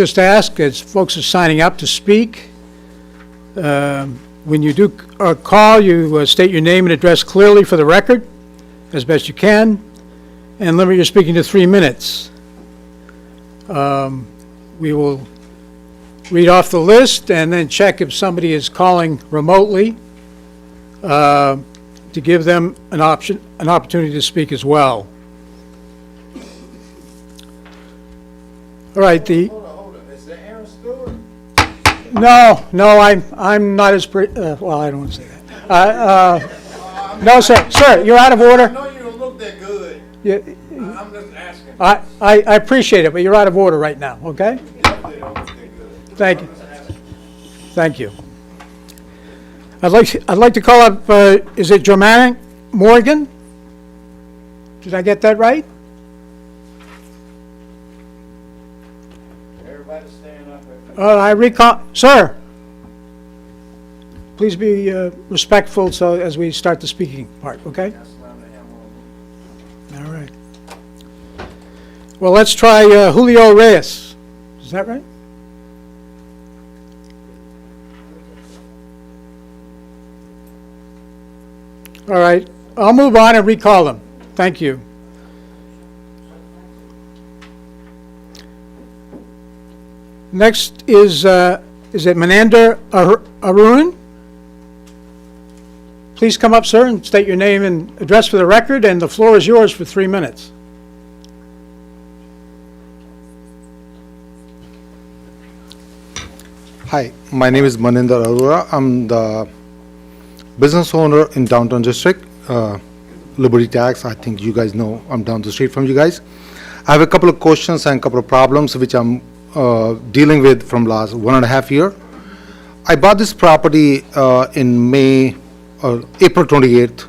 just ask, as folks are signing up to speak, when you do call, you state your name and address clearly for the record, as best you can, and limit your speaking to 3 minutes. We will read off the list and then check if somebody is calling remotely to give them an opportunity to speak as well. All right, Hold on. Is that Aaron Stewart? no, I'm not as, well, I don't want to say that. No, sir, you're out of I order. know you don't look that good. I'm just asking. I appreciate it, but you're out of order right now, okay? Definitely don't look that good. Thank you. Thank you. I'd like to call up, is it Germanic Morgan? Did I get that right? Everybody's standing up. I recall, sir, please be respectful so as we start the speaking part, okay? All right. Well, let's try Julio Reyes. Is that right? All right. I'll move on and recall them. Thank you. Next is it Menander Arun? Please come up, sir, and state your name and address for the record, and the floor is yours for 3 minutes. Hi, my name is Maninder Arora. I'm the business owner in downtown district, Liberty Tax. I think you guys know I'm down the street from you guys. I have a couple of questions and a couple of problems which I'm dealing with from last 1.5 years. I bought this property in April 28th,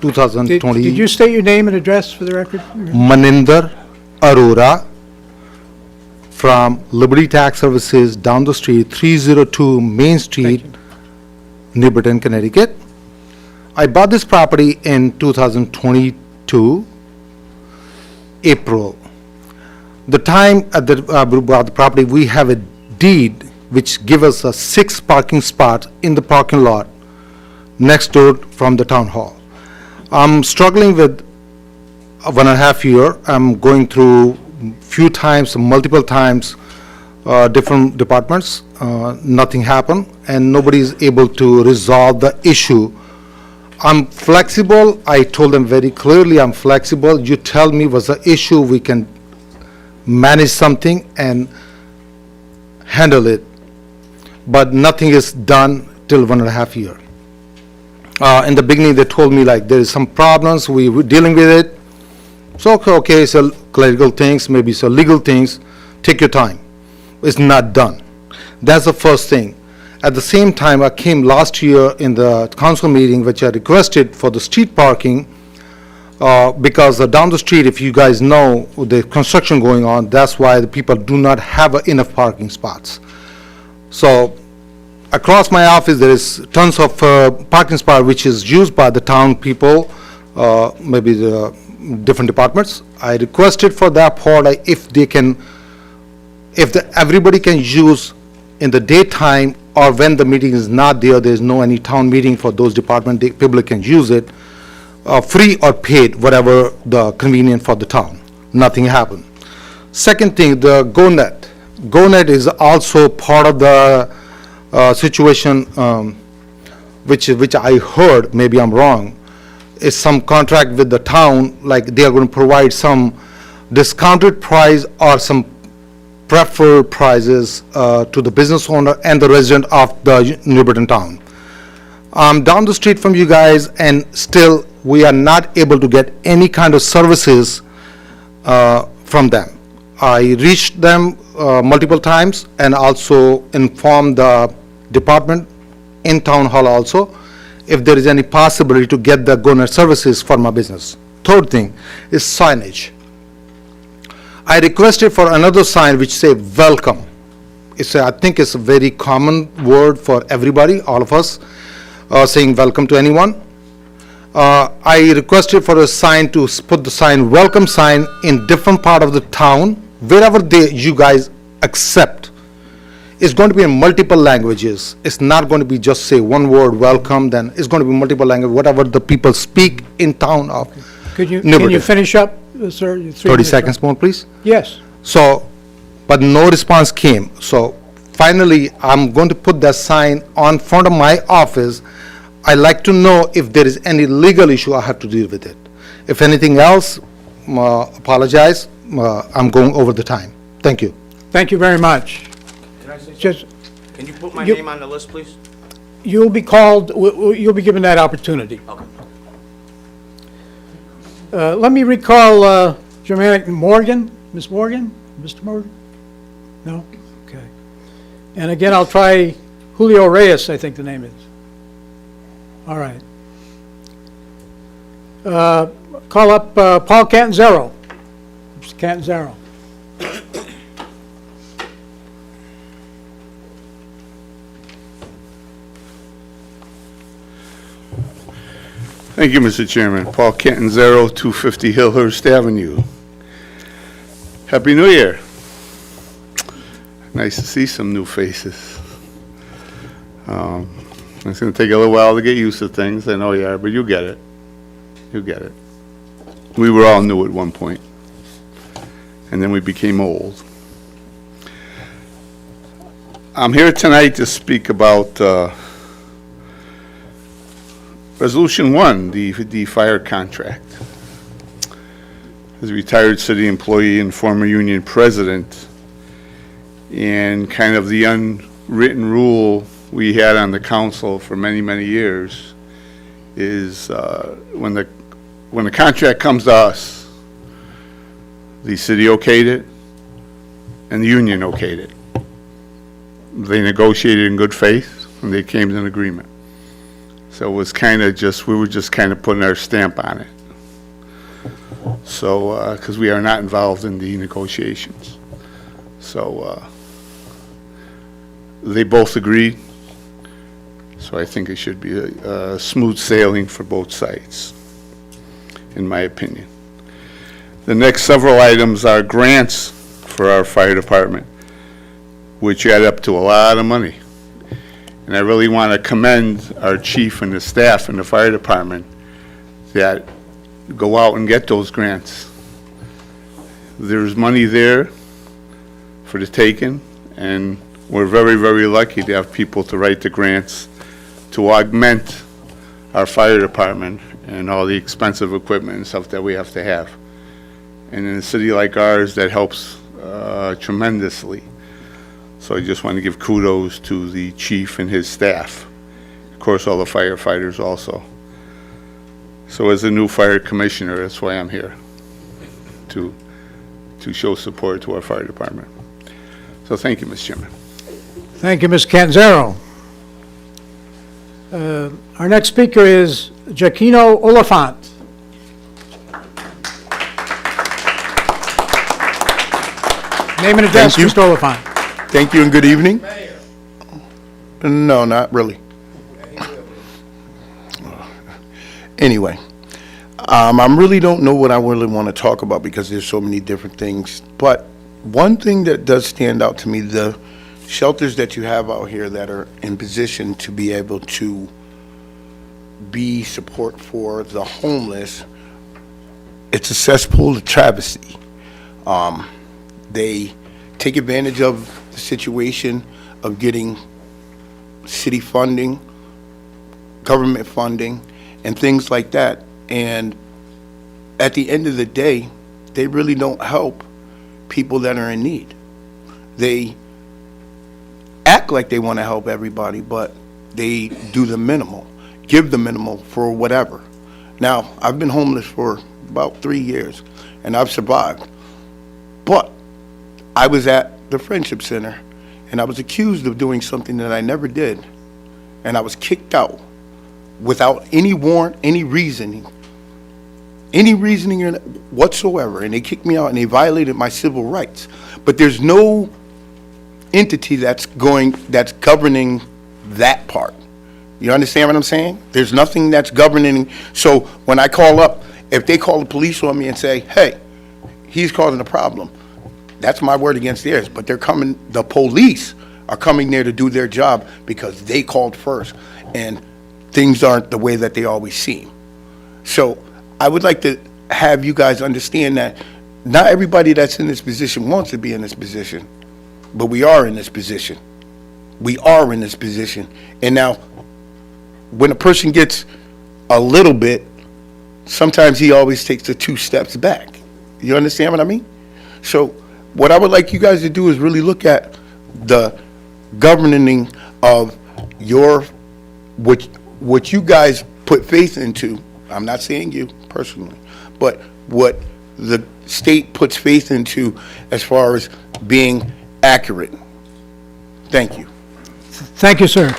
2020. Did you state your name and address for the record? Maninder Arora from Liberty Tax Services down the street, 302 Main Street, Newburgh, Connecticut. I bought this property in 2022, April. The time at the bought the property, we have a deed which gives us a 6 parking spots in the parking lot next door from the town hall. I'm struggling with 1.5 years. I'm going through multiple times, different departments. Nothing happened, and nobody is able to resolve the issue. I'm flexible. I told them very clearly, I'm flexible. You tell me what's the issue, we can manage something and handle it. But nothing is done till 1.5 years. In the beginning, they told me like there is some problems, we were dealing with it. So okay, so clerical things, maybe so legal things, take your time. It's not done. That's the first thing. At the same time, I came last year in the council meeting, which I requested for the street parking, because down the street, if you guys know, the construction going on, that's why the people do not have enough parking spots. So across my office, there is tons of parking spots which is used by the town people, maybe the different departments. I requested for that part, if they can, everybody can use in the daytime or when the meeting is not there's no any town meeting for those departments, people can use it, free or paid, whatever the convenient for the town. Nothing happened. Second thing, the GoNet. GoNet is also part of the situation, which I heard, maybe I'm wrong, is some contract with the town, like they are going to provide some discounted price or some preferred prices to the business owner and the resident of the Newburgh town. I'm down the street from you guys, and still we are not able to get any kind of services from them. I reached them multiple times and also informed the department in town hall also if there is any possibility to get the GoNet services for my business. Third thing is signage. I requested for another sign which say welcome. I think it's a very common word for everybody, all of us, saying welcome to anyone. I requested for a sign to put the sign, welcome sign, in different part of the town, wherever you guys accept. It's going to be in multiple languages. It's not going to be just say one word, welcome, then it's going to be multiple language, whatever the people speak in town of. Can you Neighborhood. finish up, sir? Your 3 30 minutes seconds up. more, please. Yes. So, but no response came. So finally, I'm going to put that sign on front of my office. I'd like to know if there is any legal issue I have to deal with it. If anything else, apologize, I'm going over the time. Thank you. Thank you very much. Can I say something? Just, Can you put my you- name on the list, please? you'll be called, you'll be given that opportunity. Okay. Let me recall Germanic Morgan, Ms. Morgan, Mr. Morgan? No? Okay. And again, I'll try Julio Reyes, I think the name is. All right. Call up Paul Catanzaro. Mr. Catanzaro. Thank you, Mr. Chairman. Paul Catanzaro, 250 Hillhurst Avenue. Happy New Year. Nice to see some new faces. It's going to take a little while to get used to things, I know you are, but you get it. You get it. We were all new at one point, and then we became old. I'm here tonight to speak about Resolution 1, the fire contract. As a retired city employee and former union president, and kind of the unwritten rule we had on the council for many, many years is when the contract comes to us, the city okayed it and the union okayed it. They negotiated in good faith and they came to an agreement. So it was kind of just, we were just kind of putting our stamp on it. So, because we are not involved in the negotiations. So, they both agreed. So I think it should be a smooth sailing for both sides, in my opinion. The next several items are grants for our fire department, which add up to a lot of money. And I really want to commend our chief and the staff in the fire department that go out and get those grants. There's money there for the taking, and we're very, very lucky to have people to write the grants to augment our fire department and all the expensive equipment and stuff that we have to have. And in a city like ours, that helps tremendously. So I just want to give kudos to the chief and his staff. Of course, all the firefighters also. So as a new fire commissioner, that's why I'm here, to show support to our fire department. So thank you, Mr. Chairman. Thank you, Mr. Catanzaro. Our next speaker is Giacchino Oliphant. Name and address, Thank you. Mr. Oliphant. Thank you and good evening. No, not really. Anyway, I really don't know what I really want to talk about because there's so many different things. But one thing that does stand out to me, the shelters that you have out here that are in position to be able to be support for the homeless, it's a cesspool of travesty. They take advantage of the situation of getting city funding, government funding, and things like that. And at the end of the day, they really don't help people that are in need. They act like they want to help everybody, but they do the minimal, give the minimal for whatever. Now, I've been homeless for about 3 years, and I've survived. But I was at the Friendship Center, and I was accused of doing something that I never did, and I was kicked out without any warrant, any reasoning whatsoever, and they kicked me out, and they violated my civil rights. But there's no entity that's governing that part. You understand what I'm saying? There's nothing that's governing. So when I call up, if they call the police on me and say, hey, he's causing a problem, that's my word against theirs. But they're coming, the police are coming there to do their job because they called first, and things aren't the way that they always seem. So I would like to have you guys understand that not everybody that's in this position wants to be in this position, but we are in this position. We are in this position. And now, when a person gets a little bit, sometimes he always takes the 2 steps back. You understand what I mean? So what I would like you guys to do is really look at the governing of what you guys put faith into. I'm not saying you personally, but what the state puts faith into as far as being accurate. Thank you. Thank you, sir.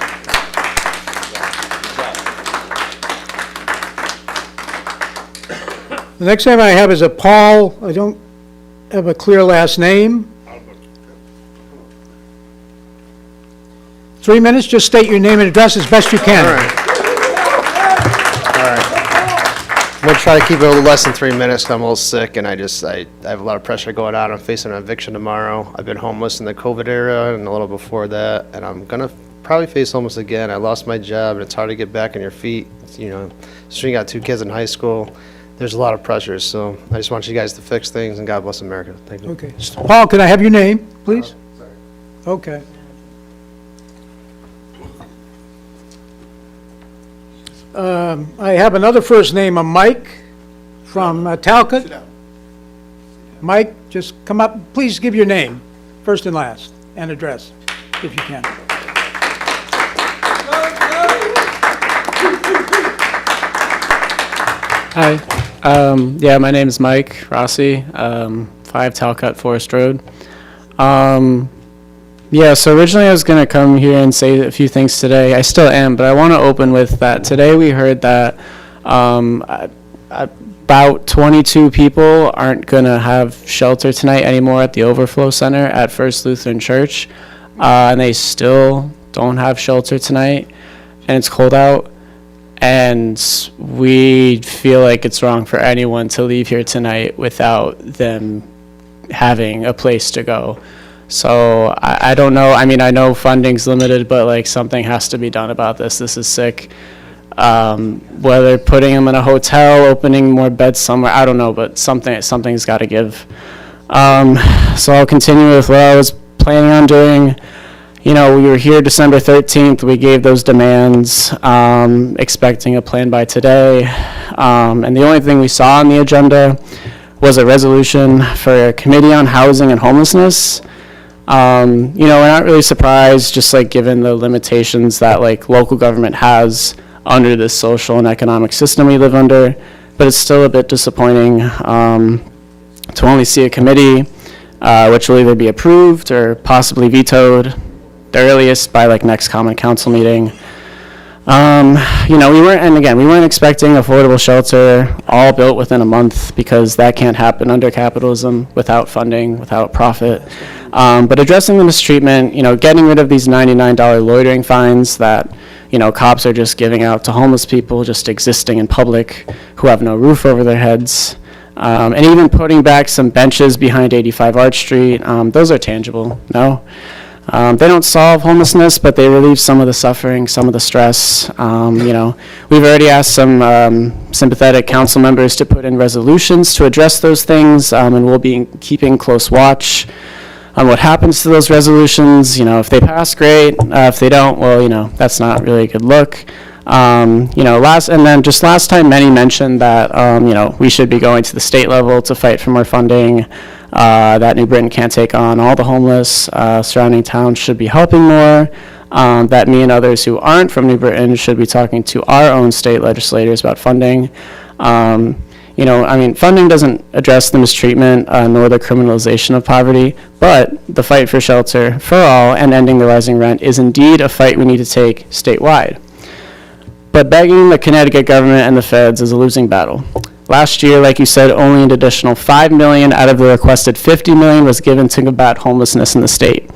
The next name I have is a Paul, I don't have a clear last name. 3 minutes, just state your name and address as best you can. I'm gonna try to keep it a little less than 3 minutes, 'cause I'm a little sick, and I have a lot of pressure going on. I'm facing an eviction tomorrow. I've been homeless in the COVID era and a little before that, and I'm gonna probably face homeless again. I lost my job, and it's hard to get back on your feet. You know, so you got 2 kids in high school. There's a lot of pressures, so I just want you guys to fix things, and God bless America. Thank you. Okay. Paul, could I have your name, please? Okay. I have another first name, a Mike from Talcott. Sit down. Mike, just come up, please give your name, first and last, and address, if you can. Hi. Yeah, my name is Mike Rossi, 5 Talcott Forest Road. Yeah, so originally I was going to come here and say a few things today. I still am, but I want to open with that. Today we heard that about 22 people aren't going to have shelter tonight anymore at the Overflow Center at First Lutheran Church, and they still don't have shelter tonight, and it's cold out. And we feel like it's wrong for anyone to leave here tonight without them having a place to go. So I don't know. I mean, I know funding's limited, but like something has to be done about this. This is sick. Whether putting them in a hotel, opening more beds somewhere, I don't know, but something's got to give. So I'll continue with what I was planning on doing. You know, we were here December 13th. We gave those demands, expecting a plan by today. And the only thing we saw on the agenda was a resolution for a committee on housing and homelessness. You know, we're not really surprised, just like given the limitations that like local government has under this social and economic system we live under. But it's still a bit disappointing to only see a committee which will either be approved or possibly vetoed, the earliest by like next common council meeting. You know, we weren't expecting affordable shelter all built within a month, because that can't happen under capitalism without funding, without profit. But addressing the mistreatment, you know, getting rid of these $99 loitering fines that, you know, cops are just giving out to homeless people just existing in public who have no roof over their heads. And even putting back some benches behind 85 Arch Street, those are tangible, no? They don't solve homelessness, but they relieve some of the suffering, some of the stress. You know, we've already asked some sympathetic council members to put in resolutions to address those things, and we'll be keeping close watch on what happens to those resolutions. You know, if they pass, great. If they don't, well, you know, that's not really a good look. You know, last time, many mentioned that, you know, we should be going to the state level to fight for more funding. That New Britain can't take on all the homeless. Surrounding towns should be helping more. That me and others who aren't from New Britain should be talking to our own state legislators about funding. You know, I mean, funding doesn't address the mistreatment nor the criminalization of poverty, but the fight for shelter for all and ending the rising rent is indeed a fight we need to take statewide. But begging the Connecticut government and the feds is a losing battle. Last year, like you said, only an additional $5 million out of the requested $50 million was given to combat homelessness in the state.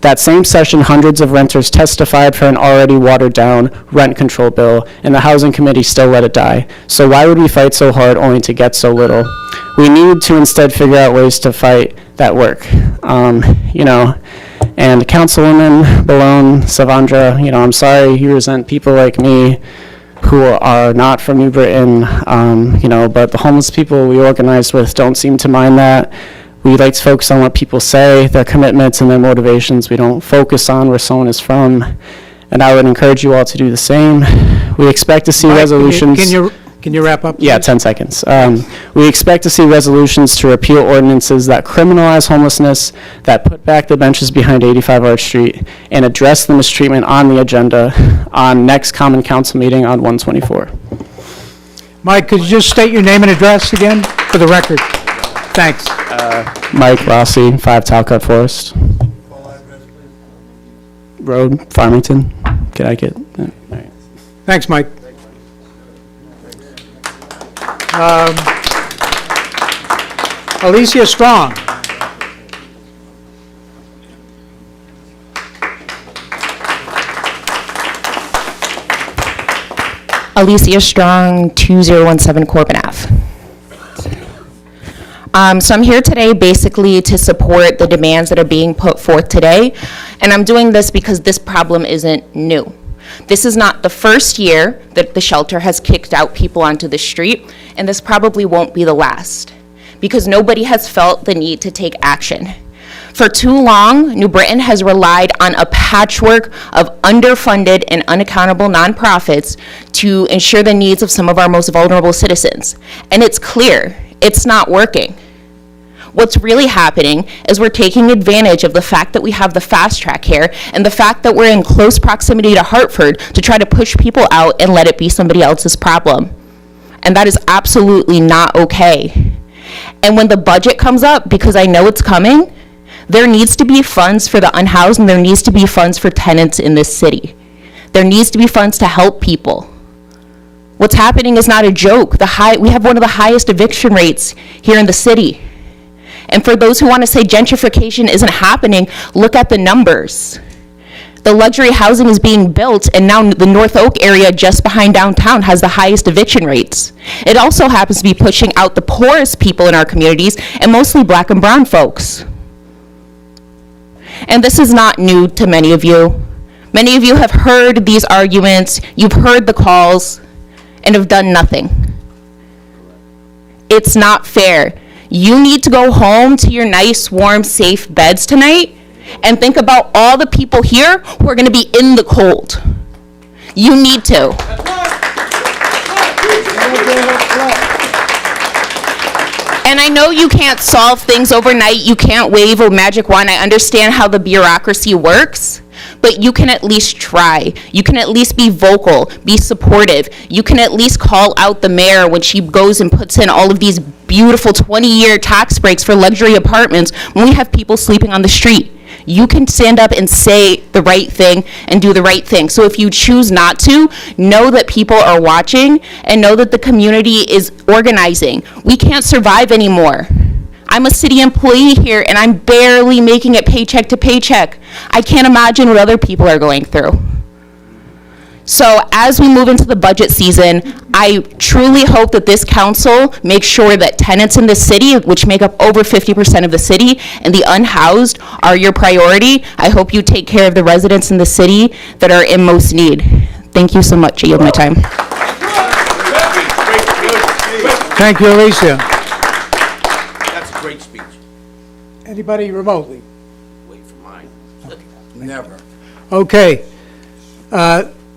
That same session, hundreds of renters testified for an already watered-down rent control bill, and the Housing Committee still let it die. So why would we fight so hard only to get so little? We need to instead figure out ways to fight that work. You know, And Councilwoman Balone Savandra, you know, I'm sorry you resent people like me who are not from New Britain, you know, but the homeless people we organized with don't seem to mind that. We like to focus on what people say, their commitments and their motivations. We don't focus on where someone is from. And I would encourage you all to do the same. We expect to see Mike, resolutions. Can you wrap up? Yeah, please? 10 seconds. We expect to see resolutions to repeal ordinances that criminalize homelessness, that put back the benches behind 85 Arch Street, and address the mistreatment on the agenda on next Common Council meeting on 1/24. Mike, could you just state your name and address again for the record? Thanks. Mike Rossi, 5 Talcott Forest. Road, Farmington. Can I get that? All right. Thanks, Mike. Alicia Strong. Alicia Strong, 2017 Corbin Ave. So I'm here today basically to support the demands that are being put forth today, and I'm doing this because this problem isn't new. This is not the first year that the shelter has kicked out people onto the street, and this probably won't be the last, because nobody has felt the need to take action. For too long, New Britain has relied on a patchwork of underfunded and unaccountable nonprofits to ensure the needs of some of our most vulnerable citizens. And it's clear, it's not working. What's really happening is we're taking advantage of the fact that we have the fast track here and the fact that we're in close proximity to Hartford to try to push people out and let it be somebody else's problem. And that is absolutely not okay. And when the budget comes up, because I know it's coming, there needs to be funds for the unhoused and there needs to be funds for tenants in this city. There needs to be funds to help people. What's happening is not a joke. We have one of the highest eviction rates here in the city. And for those who want to say gentrification isn't happening, look at the numbers. The luxury housing is being built, and now the North Oak area just behind downtown has the highest eviction rates. It also happens to be pushing out the poorest people in our communities, and mostly black and brown folks. And this is not new to many of you. Many of you have heard these arguments, you've heard the calls, and have done nothing. It's not fair. You need to go home to your nice, warm, safe beds tonight and think about all the people here who are going to be in the cold. You need to. And I know you can't solve things overnight. You can't wave a magic wand. I understand how the bureaucracy works, but you can at least try. You can at least be vocal, be supportive. You can at least call out the mayor when she goes and puts in all of these beautiful 20-year tax breaks for luxury apartments when we have people sleeping on the street. You can stand up and say the right thing and do the right thing. So if you choose not to, know that people are watching and know that the community is organizing. We can't survive anymore. I'm a city employee here and I'm barely making it paycheck to paycheck. I can't imagine what other people are going through. So as we move into the budget season, I truly hope that this council makes sure that tenants in the city, which make up over 50% of the city, and the unhoused are your priority. I hope you take care of the residents in the city that are in most need. Thank you so much. I yield my time. Thank you, Alicia. That's a great speech. Anybody remotely? Wait for mine. Never. Okay.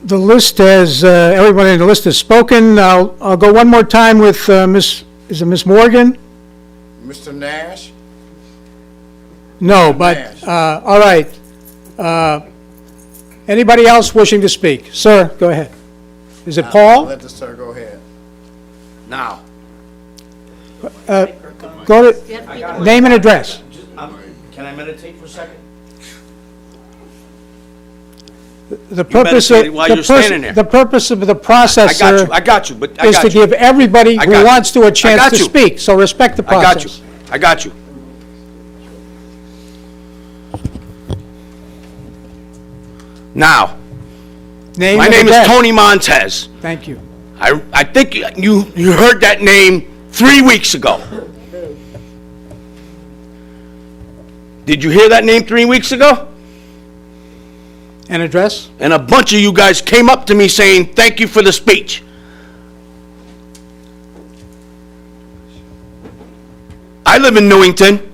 The list has, everyone in the list has spoken. I'll go one more time with is it Miss Morgan? Mr. Nash? No, but, all right. Anybody else wishing to speak? Sir, go ahead. Is it Paul? Let the sir go ahead. Now, Go to, name and address. can I meditate for a second? The purpose of, meditated while you're standing there. the purpose of the process, sir, I got you, but I is got to you. give everybody I who got you. wants to a I chance got to you. speak, so respect the I got you. process. I got you. Now, Name my and name is address. Tony Montez. Thank you. I think you heard that name 3 weeks ago. Did you hear that name 3 weeks ago? And address? and a bunch of you guys came up to me saying, thank you for the speech. I live in Newington,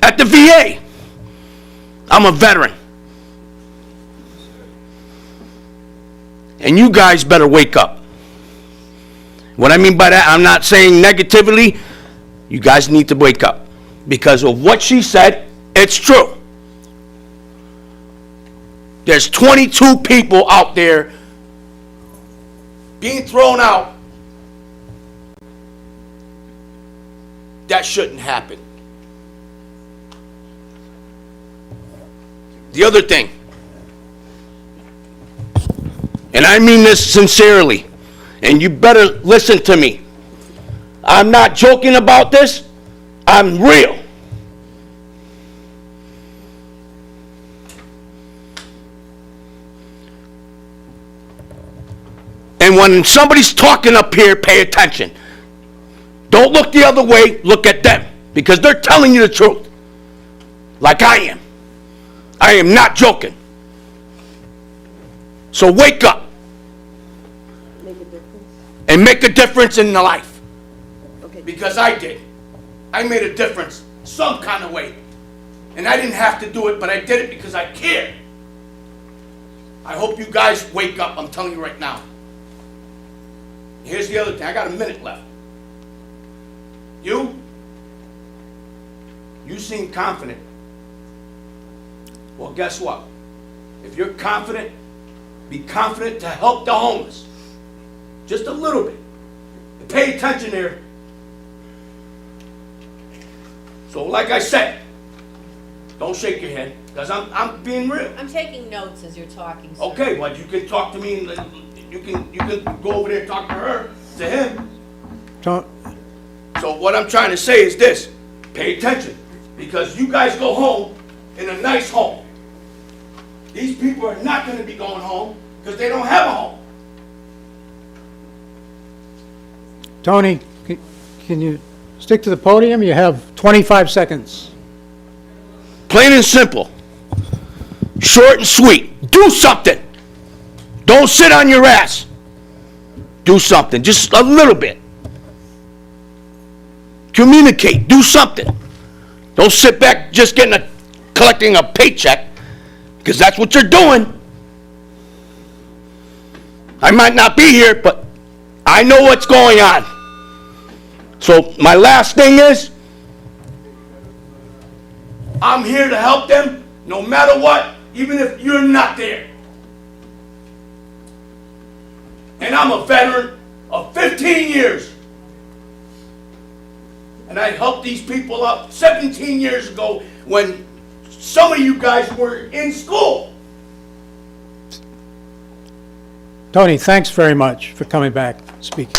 at the VA. I'm a veteran. And you guys better wake up. What I mean by that, I'm not saying negatively. You guys need to wake up. Because of what she said, it's true. There's 22 people out there being thrown out that shouldn't happen. The other thing, and I mean this sincerely, and you better listen to me. I'm not joking about this. I'm real. And when somebody's talking up here, pay attention. Don't look the other way, look at them. Because they're telling you the truth. Like I am. I am not joking. So wake up. And make a difference in the life. Because I did. I made a difference some kind of way. And I didn't have to do it, but I did it because I cared. I hope you guys wake up, I'm telling you right now. Here's the other thing, I got a minute left. You seem confident. Well, guess what? If you're confident, be confident to help the homeless. Just a little bit. And pay attention there. So like I said, don't shake your head, because I'm being real. I'm taking notes as you're talking, sir. Okay, well, you can talk to me, and you can go over there and talk to her, to him. To- So what I'm trying to say is this, pay attention, because you guys go home in a nice home. These people are not gonna be going home, because they don't have a home. Tony, can you stick to the podium? You have 25 seconds. Plain and simple. Short and sweet. Do something. Don't sit on your ass. Do something, just a little bit. Communicate, do something. Don't sit back just collecting a paycheck, because that's what you're doing. I might not be here, but I know what's going on. So my last thing is, I'm here to help them no matter what, even if you're not there. And I'm a veteran of 15 years. And I helped these people out 17 years ago when some of you guys were in school. Tony, thanks very much for coming back, speaking.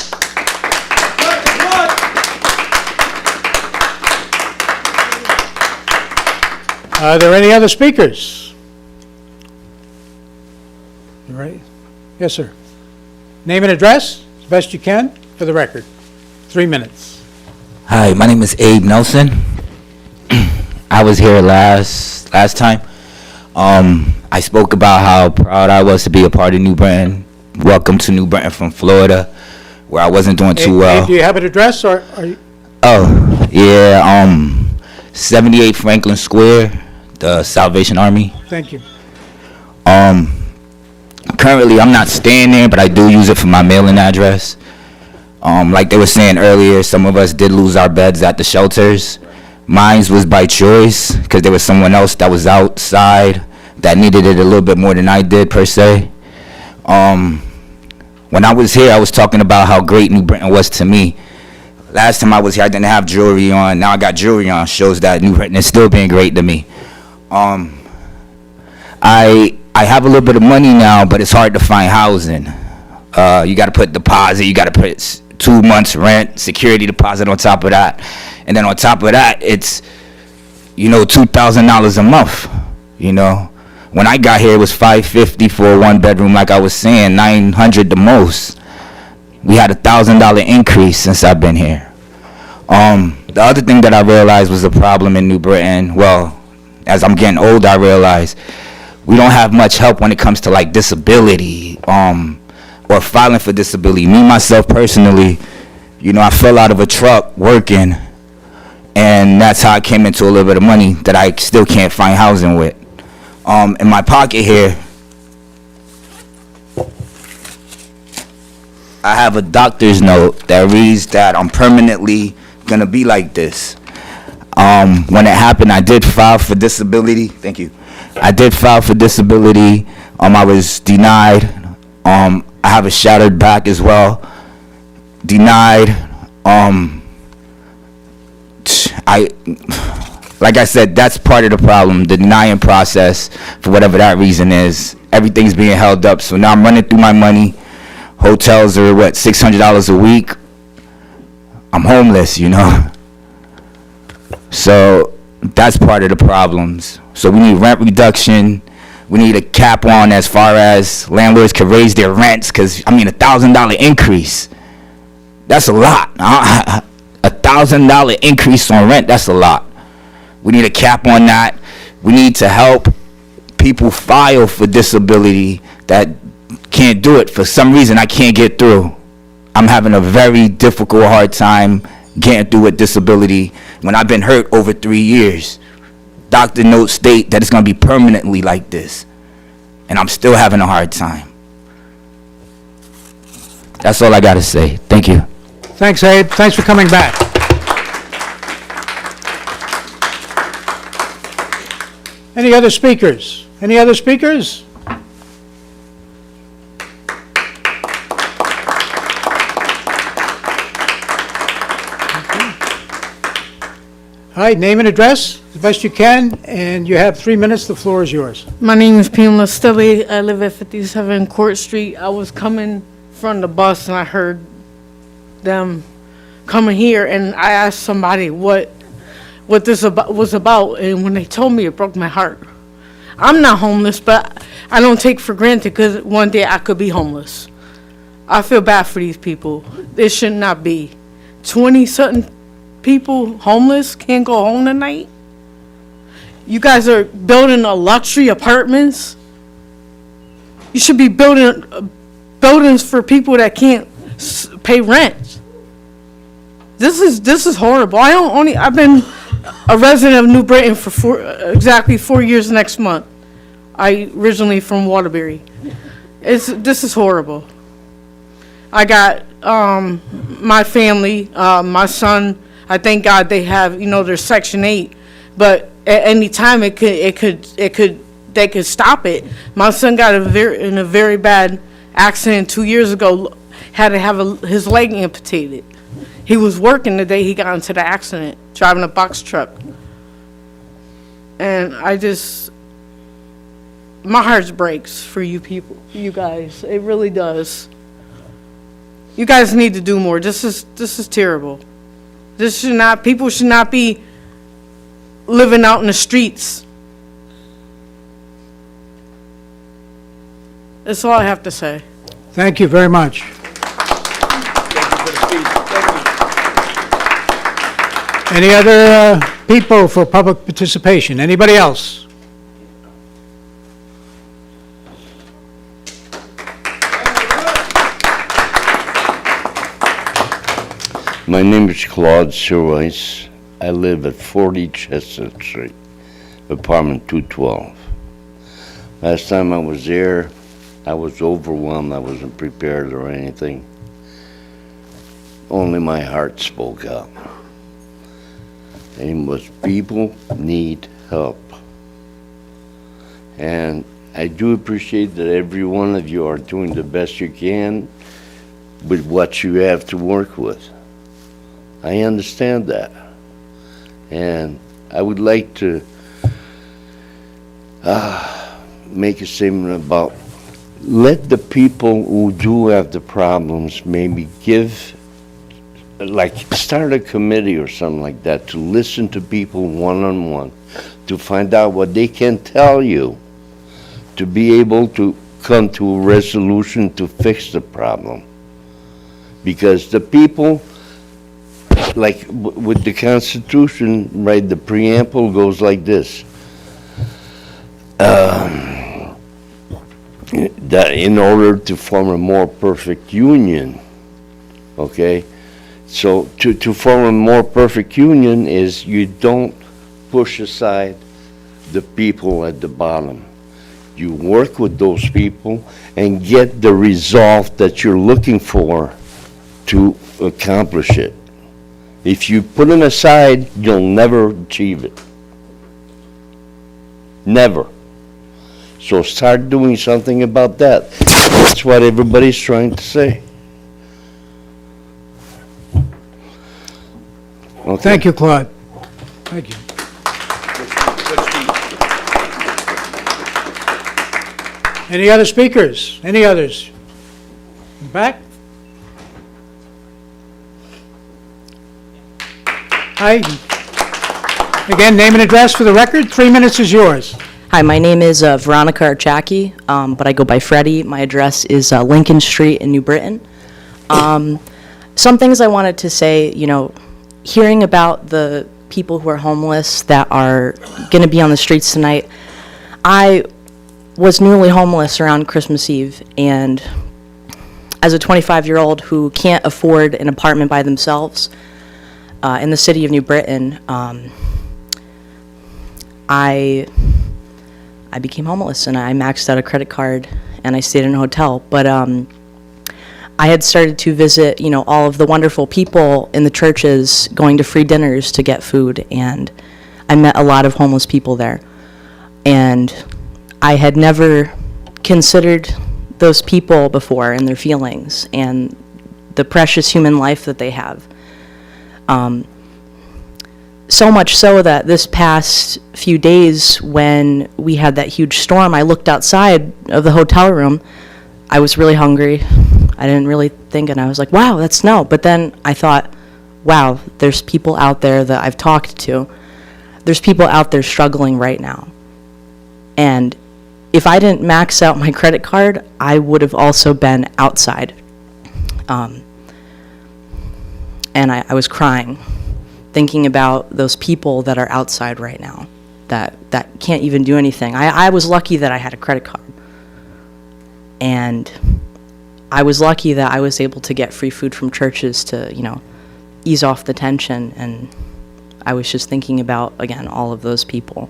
Are there any other speakers? You ready? Yes, sir. Name and address, as best you can, for the record. 3 minutes. Hi, my name is Abe Nelson. I was here last time. I spoke about how proud I was to be a part of New Britain. Welcome to New Britain from Florida, where I wasn't doing too well. Do you have an address, or are you? Oh, yeah, 78 Franklin Square, the Salvation Army. Thank you. Currently, I'm not staying there, but I do use it for my mailing address. Like they were saying earlier, some of us did lose our beds at the shelters. Mine was by choice, because there was someone else that was outside that needed it a little bit more than I did, per se. When I was here, I was talking about how great New Britain was to me. Last time I was here, I didn't have jewelry on. Now I got jewelry on. Shows that New Britain is still being great to me. I have a little bit of money now, but it's hard to find housing. You got to put deposit. You got to put 2 months rent, security deposit on top of that. And then on top of that, it's, $2,000 a month, When I got here, it was $550 for a one-bedroom, like I was saying, $900 the most. We had a $1,000 increase since I've been here. The other thing that I realized was a problem in New Britain, well, as I'm getting older, I realized we don't have much help when it comes to like disability, or filing for disability. Me, myself personally, I fell out of a truck working, and that's how I came into a little bit of money that I still can't find housing with. In my pocket here, I have a doctor's note that reads that I'm permanently gonna be like this. When it happened, I did file for disability. Thank you. I did file for disability. I was denied. I have a shattered back as well. Denied. Like I said, that's part of the problem, the denying process, for whatever that reason is. Everything's being held up, so now I'm running through my money. Hotels are, $600 a week? I'm homeless, So that's part of the problems. So we need rent reduction. We need a cap on as far as landlords can raise their rents, because, $1,000 increase, that's a lot. $1,000 increase on rent, that's a lot. We need a cap on that. We need to help people file for disability that can't do it. For some reason, I can't get through. I'm having a very difficult, hard time getting through with disability when I've been hurt over 3 years. Doctor notes state that it's going to be permanently like this, and I'm still having a hard time. That's all I got to say. Thank you. Thanks, Abe. Thanks for coming back. Any other speakers? Any other speakers? All right, name and address, as best you can, and you have 3 minutes. The floor is yours. My name is Pamela Stille. I live at 57 Court Street. I was coming from the bus and I heard them coming here, and I asked somebody what this was about, and when they told me, it broke my heart. I'm not homeless, but I don't take for granted because one day I could be homeless. I feel bad for these people. This should not be. 20-something people homeless, can't go home tonight. You guys are building a luxury apartments. You should be building buildings for people that can't pay rent. This is horrible. I've been a resident of New Britain for exactly 4 years next month. I originally from Waterbury. This is horrible. I got my family, my son. I thank God they have, their Section 8, but at any time they could stop it. My son got in a very bad accident 2 years ago. Had to have his leg amputated. He was working the day he got into the accident, driving a box truck. And my heart breaks for you people, you guys. It really does. You guys need to do more. This is terrible. People should not be living out in the streets. That's all I have to say. Thank you very much. Any other people for public participation? Anybody else? My name is Claude Sirweiss. I live at 40 Chestnut Street, apartment 212. Last time I was there, I was overwhelmed. I wasn't prepared or anything. Only my heart spoke out. And it was people need help. And I do appreciate that every one of you are doing the best you can with what you have to work with. I understand that. And I would like to make a statement about let the people who do have the problems maybe start a committee or something like that to listen to people one-on-one, to find out what they can tell you, to be able to come to a resolution to fix the problem. Because the people, like with the Constitution, right, the preamble goes like this. that in order to form a more perfect union, okay? So to form a more perfect union is you don't push aside the people at the bottom. You work with those people and get the result that you're looking for to accomplish it. If you put them aside, you'll never achieve it. Never. So start doing something about that. That's what everybody's trying to say. Okay. Thank you, Claude. Thank you. Any other speakers? Any others? In the back? Hi. Again, name and address for the record. 3 minutes is yours. Hi, my name is Veronica Archaki, but I go by Freddie. My address is Lincoln Street in New Britain. Some things I wanted to say, you know, hearing about the people who are homeless that are going to be on the streets tonight, I was newly homeless around Christmas Eve, and as a 25-year-old who can't afford an apartment by themselves in the city of New Britain, I became homeless, and I maxed out a credit card, and I stayed in a hotel. But I had started to visit, you know, all of the wonderful people in the churches, going to free dinners to get food, and I met a lot of homeless people there. And I had never considered those people before and their feelings and the precious human life that they have. So much so that this past few days when we had that huge storm, I looked outside of the hotel room. I was really hungry. I didn't really think, and I was like, wow, that's snow. But then I thought, wow, there's people out there that I've talked to. There's people out there struggling right now. And if I didn't max out my credit card, I would have also been outside. And I was crying, thinking about those people that are outside right now that can't even do anything. I was lucky that I had a credit card. And I was lucky that I was able to get free food from churches to, you know, ease off the tension. And I was just thinking about, again, all of those people,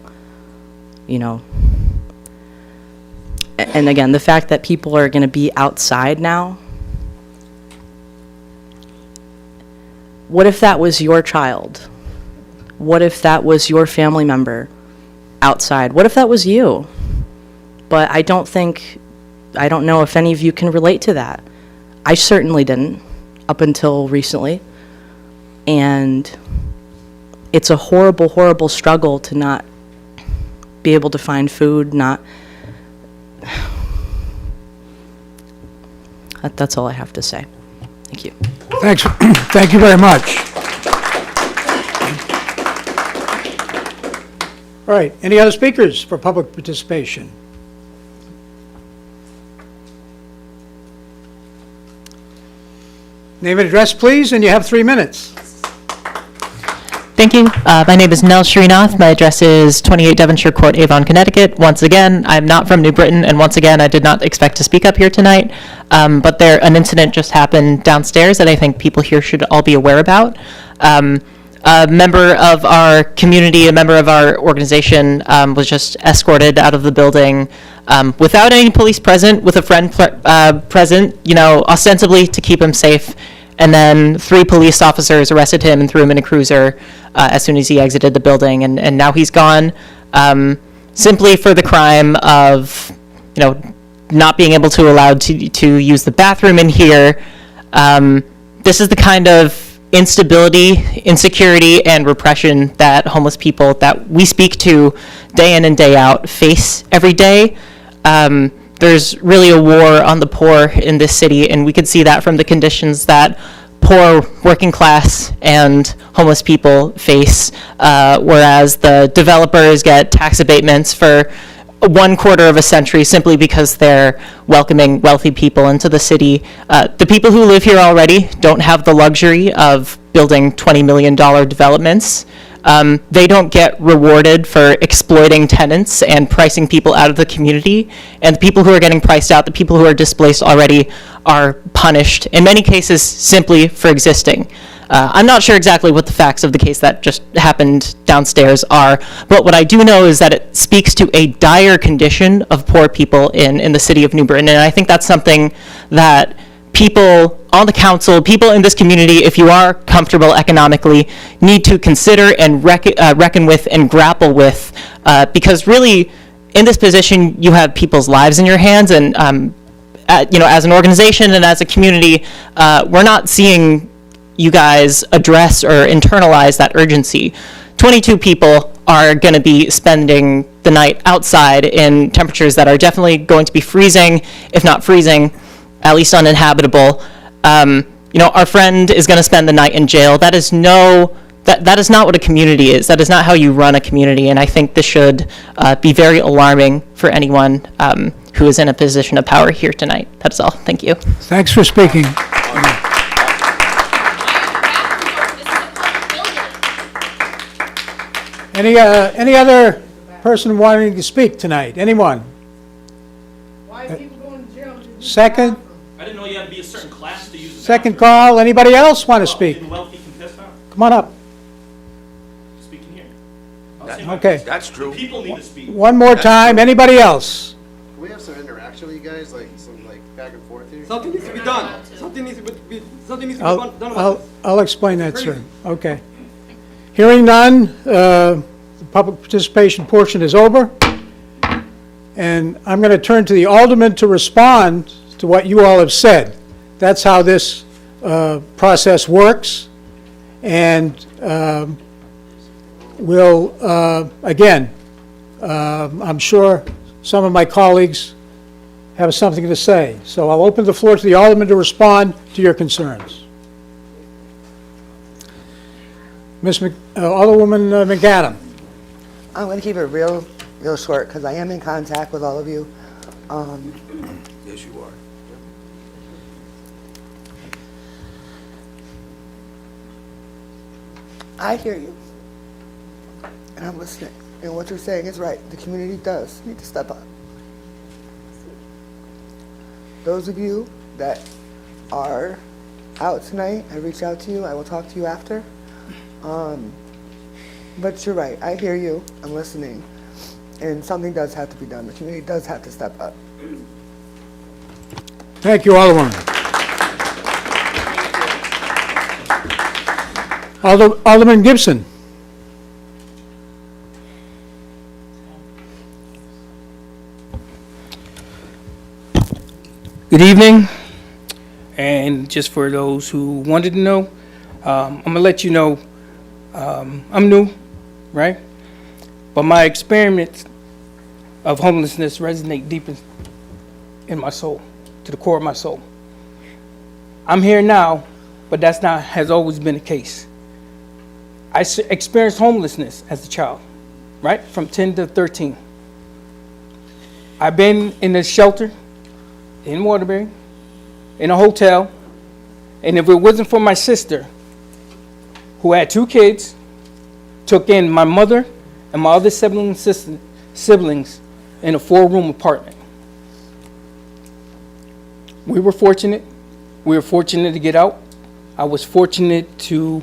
you know. And again, the fact that people are going to be outside now. What if that was your child? What if that was your family member outside? What if that was you? But I don't know if any of you can relate to that. I certainly didn't up until recently. And it's a horrible, horrible struggle to not be able to find food, That's all I have to say. Thank you. Thanks. Thank you very much. All right, any other speakers for public participation? Name and address, please, and you have 3 minutes. Thank you. My name is Nell Srinath. My address is 28 Devonshire Court, Avon, Connecticut. Once again, I'm not from New Britain, and once again, I did not expect to speak up here tonight. But an incident just happened downstairs that I think people here should all be aware about. A member of our community, a member of our organization, was just escorted out of the building without any police present, with a friend present, you know, ostensibly to keep him safe. And then 3 police officers arrested him and threw him in a cruiser as soon as he exited the building. And now he's gone simply for the crime of, you know, not being able to allow to use the bathroom in here. This is the kind of instability, insecurity, and repression that homeless people that we speak to day in and day out face every day. There's really a war on the poor in this city, and we could see that from the conditions that poor, working class, and homeless people face, whereas the developers get tax abatements for 1/4 of a century simply because they're welcoming wealthy people into the city. The people who live here already don't have the luxury of building $20 million developments. They don't get rewarded for exploiting tenants and pricing people out of the community. And the people who are getting priced out, the people who are displaced already, are punished, in many cases, simply for existing. I'm not sure exactly what the facts of the case that just happened downstairs are, but what I do know is that it speaks to a dire condition of poor people in the city of New Britain, and I think that's something that people on the council, people in this community, if you are comfortable economically, need to consider and reckon with and grapple with, because really, in this position, you have people's lives in your hands, and as an organization and as a community, we're not seeing you guys address or internalize that urgency. 22 people are going to be spending the night outside in temperatures that are definitely going to be freezing, if not freezing, at least uninhabitable. Our friend is going to spend the night in jail. That is that is not what a community is. That is not how you run a community, and I think this should be very alarming for anyone who is in a position of power here tonight. That's all. Thank you. Thanks for speaking. Any other person wanting to speak tonight? Anyone? Why are people going to jail? Second? I didn't know you had to be a certain class to use the Second call. Anybody else want to speak? The wealthy can piss out. Come on up. Speaking here. Okay. That's true. People need to speak. One more time. Anybody else? Can we have some interaction with you guys, like some back and forth here? Something needs to be done. Something needs to be done about this. I'll explain that, sir. Okay. Hearing none, the public participation portion is over. And I'm going to turn to the alderman to respond to what you all have said. That's how this process works. And again, I'm sure some of my colleagues have something to say. So I'll open the floor to the alderman to respond to your concerns. Alderwoman McAdam. I'm going to keep it real short because I am in contact with all of you. Yes, you are. I hear you, and I'm listening. And what you're saying is right. The community does need to step up. Those of you that are out tonight, I reach out to you. I will talk to you after. But you're right. I hear you. I'm listening. And something does have to be done. The community does have to step up. Thank you, Alderwoman. Alderman Gibson. Good evening. And just for those who wanted to know, I'm going to let you know I'm new, right? But my experience of homelessness resonate deep in my soul, to the core of my soul. I'm here now, but that's not has always been the case. I experienced homelessness as a child, right? From 10 to 13. I've been in a shelter in Waterbury, in a hotel, and if it wasn't for my sister, who had 2 kids, took in my mother and my other siblings in a 4-room apartment. We were fortunate. We were fortunate to get out. I was fortunate to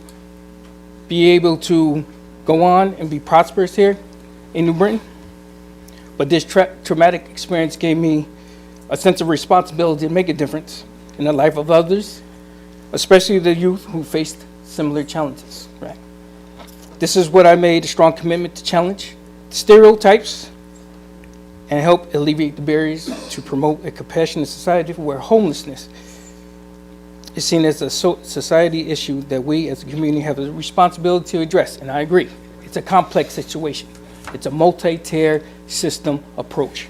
be able to go on and be prosperous here in New Britain. But this traumatic experience gave me a sense of responsibility to make a difference in the life of others, especially the youth who faced similar challenges, right? This is what I made a strong commitment to challenge stereotypes and help alleviate the barriers to promote a compassionate society where homelessness is seen as a society issue that we as a community have a responsibility to address. And I agree, it's a complex situation. It's a multi-tier system approach.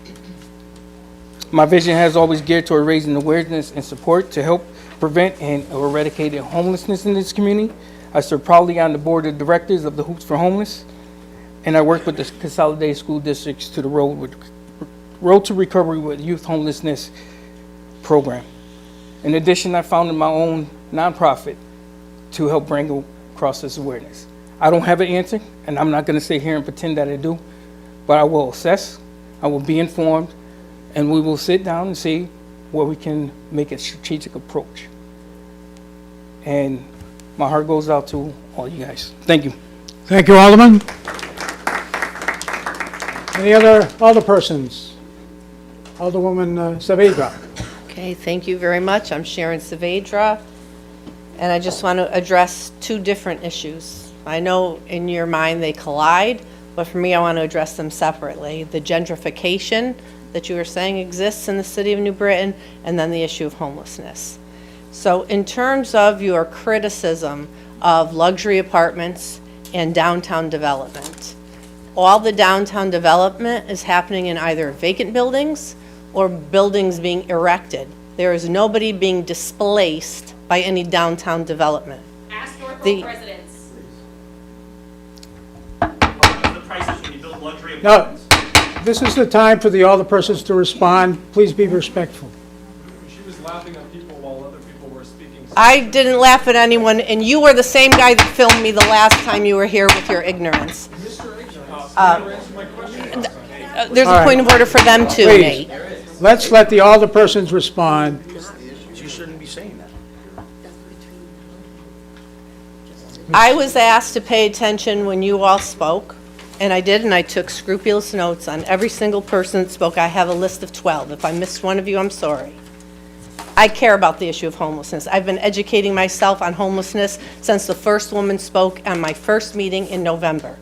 My vision has always geared toward raising awareness and support to help prevent and eradicate homelessness in this community. I serve proudly on the board of directors of the Hoops for Homeless, and I work with the Consolidated School Districts to the Road to Recovery with Youth Homelessness program. In addition, I founded my own nonprofit to help bring across this awareness. I don't have an answer, and I'm not going to sit here and pretend that I do, but I will assess, I will be informed, and we will sit down and see where we can make a strategic approach. And my heart goes out to all you guys. Thank you. Thank you, Alderman. Any other alderpersons? Alderwoman Saavedra. Okay, thank you very much. I'm Sharon Saavedra, and I just want to address two different issues. I know in your mind they collide, but for me, I want to address them separately. The gentrification that you were saying exists in the city of New Britain, and then the issue of homelessness. So in terms of your criticism of luxury apartments and downtown development, all the downtown development is happening in either vacant buildings or buildings being erected. There is nobody being displaced by any downtown development. Ask The- Norfolk residents. The prices when you build luxury Now, apartments. this is the time for the alderpersons to respond. Please be respectful. She was laughing at people while other people were speaking. I didn't laugh at anyone, and you were the same guy that filmed me the last time you were here with your ignorance. There's All a right. point of order for them too, Please, Nate. let's let the alderpersons respond. You shouldn't be saying that. I was asked to pay attention when you all spoke, and I did, and I took scrupulous notes on every single person that spoke. I have a list of 12. If I missed one of you, I'm sorry. I care about the issue of homelessness. I've been educating myself on homelessness since the first woman spoke on my first meeting in November.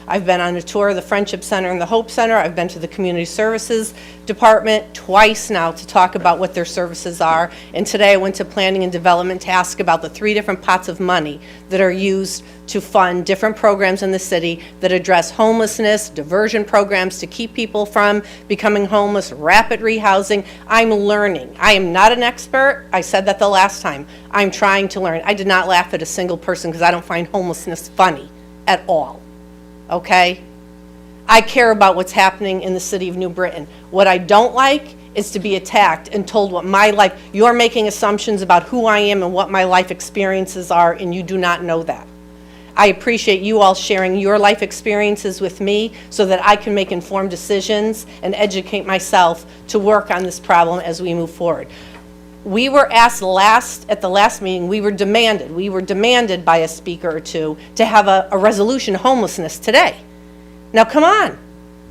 I've been on a tour of the Friendship Center and the Hope Center. I've been to the Community Services Department twice now to talk about what their services are. And today I went to Planning and Development to ask about the 3 different pots of money that are used to fund different programs in the city that address homelessness, diversion programs to keep people from becoming homeless, rapid rehousing. I'm learning. I am not an expert. I said that the last time. I'm trying to learn. I did not laugh at a single person because I don't find homelessness funny at all. Okay? I care about what's happening in the city of New Britain. What I don't like is to be attacked and told what my life, you're making assumptions about who I am and what my life experiences are, and you do not know that. I appreciate you all sharing your life experiences with me so that I can make informed decisions and educate myself to work on this problem as we move forward. We were asked at the last meeting, we were demanded by a speaker or two to have a resolution of homelessness today. Now, come on.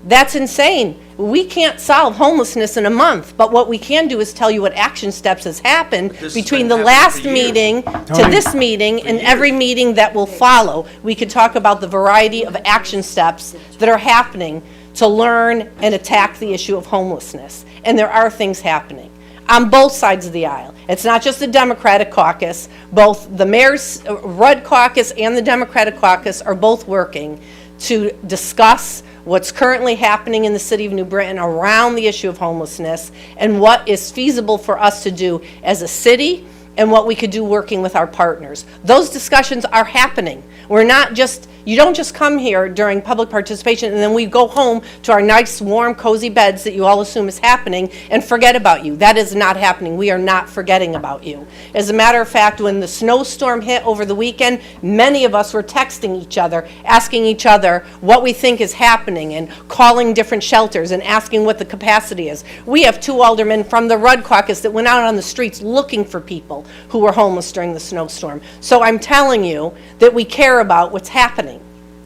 That's insane. We can't solve homelessness in a month, but what we can do is tell you what action steps has happened this has between been the happening last for years. meeting to Tony. this meeting and every meeting that will follow. We could talk about the variety of action steps that are happening to learn and attack the issue of homelessness. And there are things happening on both sides of the aisle. It's not just the Democratic caucus. Both the Mayor's Rudd caucus and the Democratic caucus are both working to discuss what's currently happening in the city of New Britain around the issue of homelessness and what is feasible for us to do as a city and what we could do working with our partners. Those discussions are happening. We're not just, you don't just come here during public participation and then we go home to our nice, warm, cozy beds that you all assume is happening and forget about you. That is not happening. We are not forgetting about you. As a matter of fact, when the snowstorm hit over the weekend, many of us were texting each other, asking each other what we think is happening and calling different shelters and asking what the capacity is. We have 2 aldermen from the Rudd caucus that went out on the streets looking for people who were homeless during the snowstorm. So I'm telling you that we care about what's happening,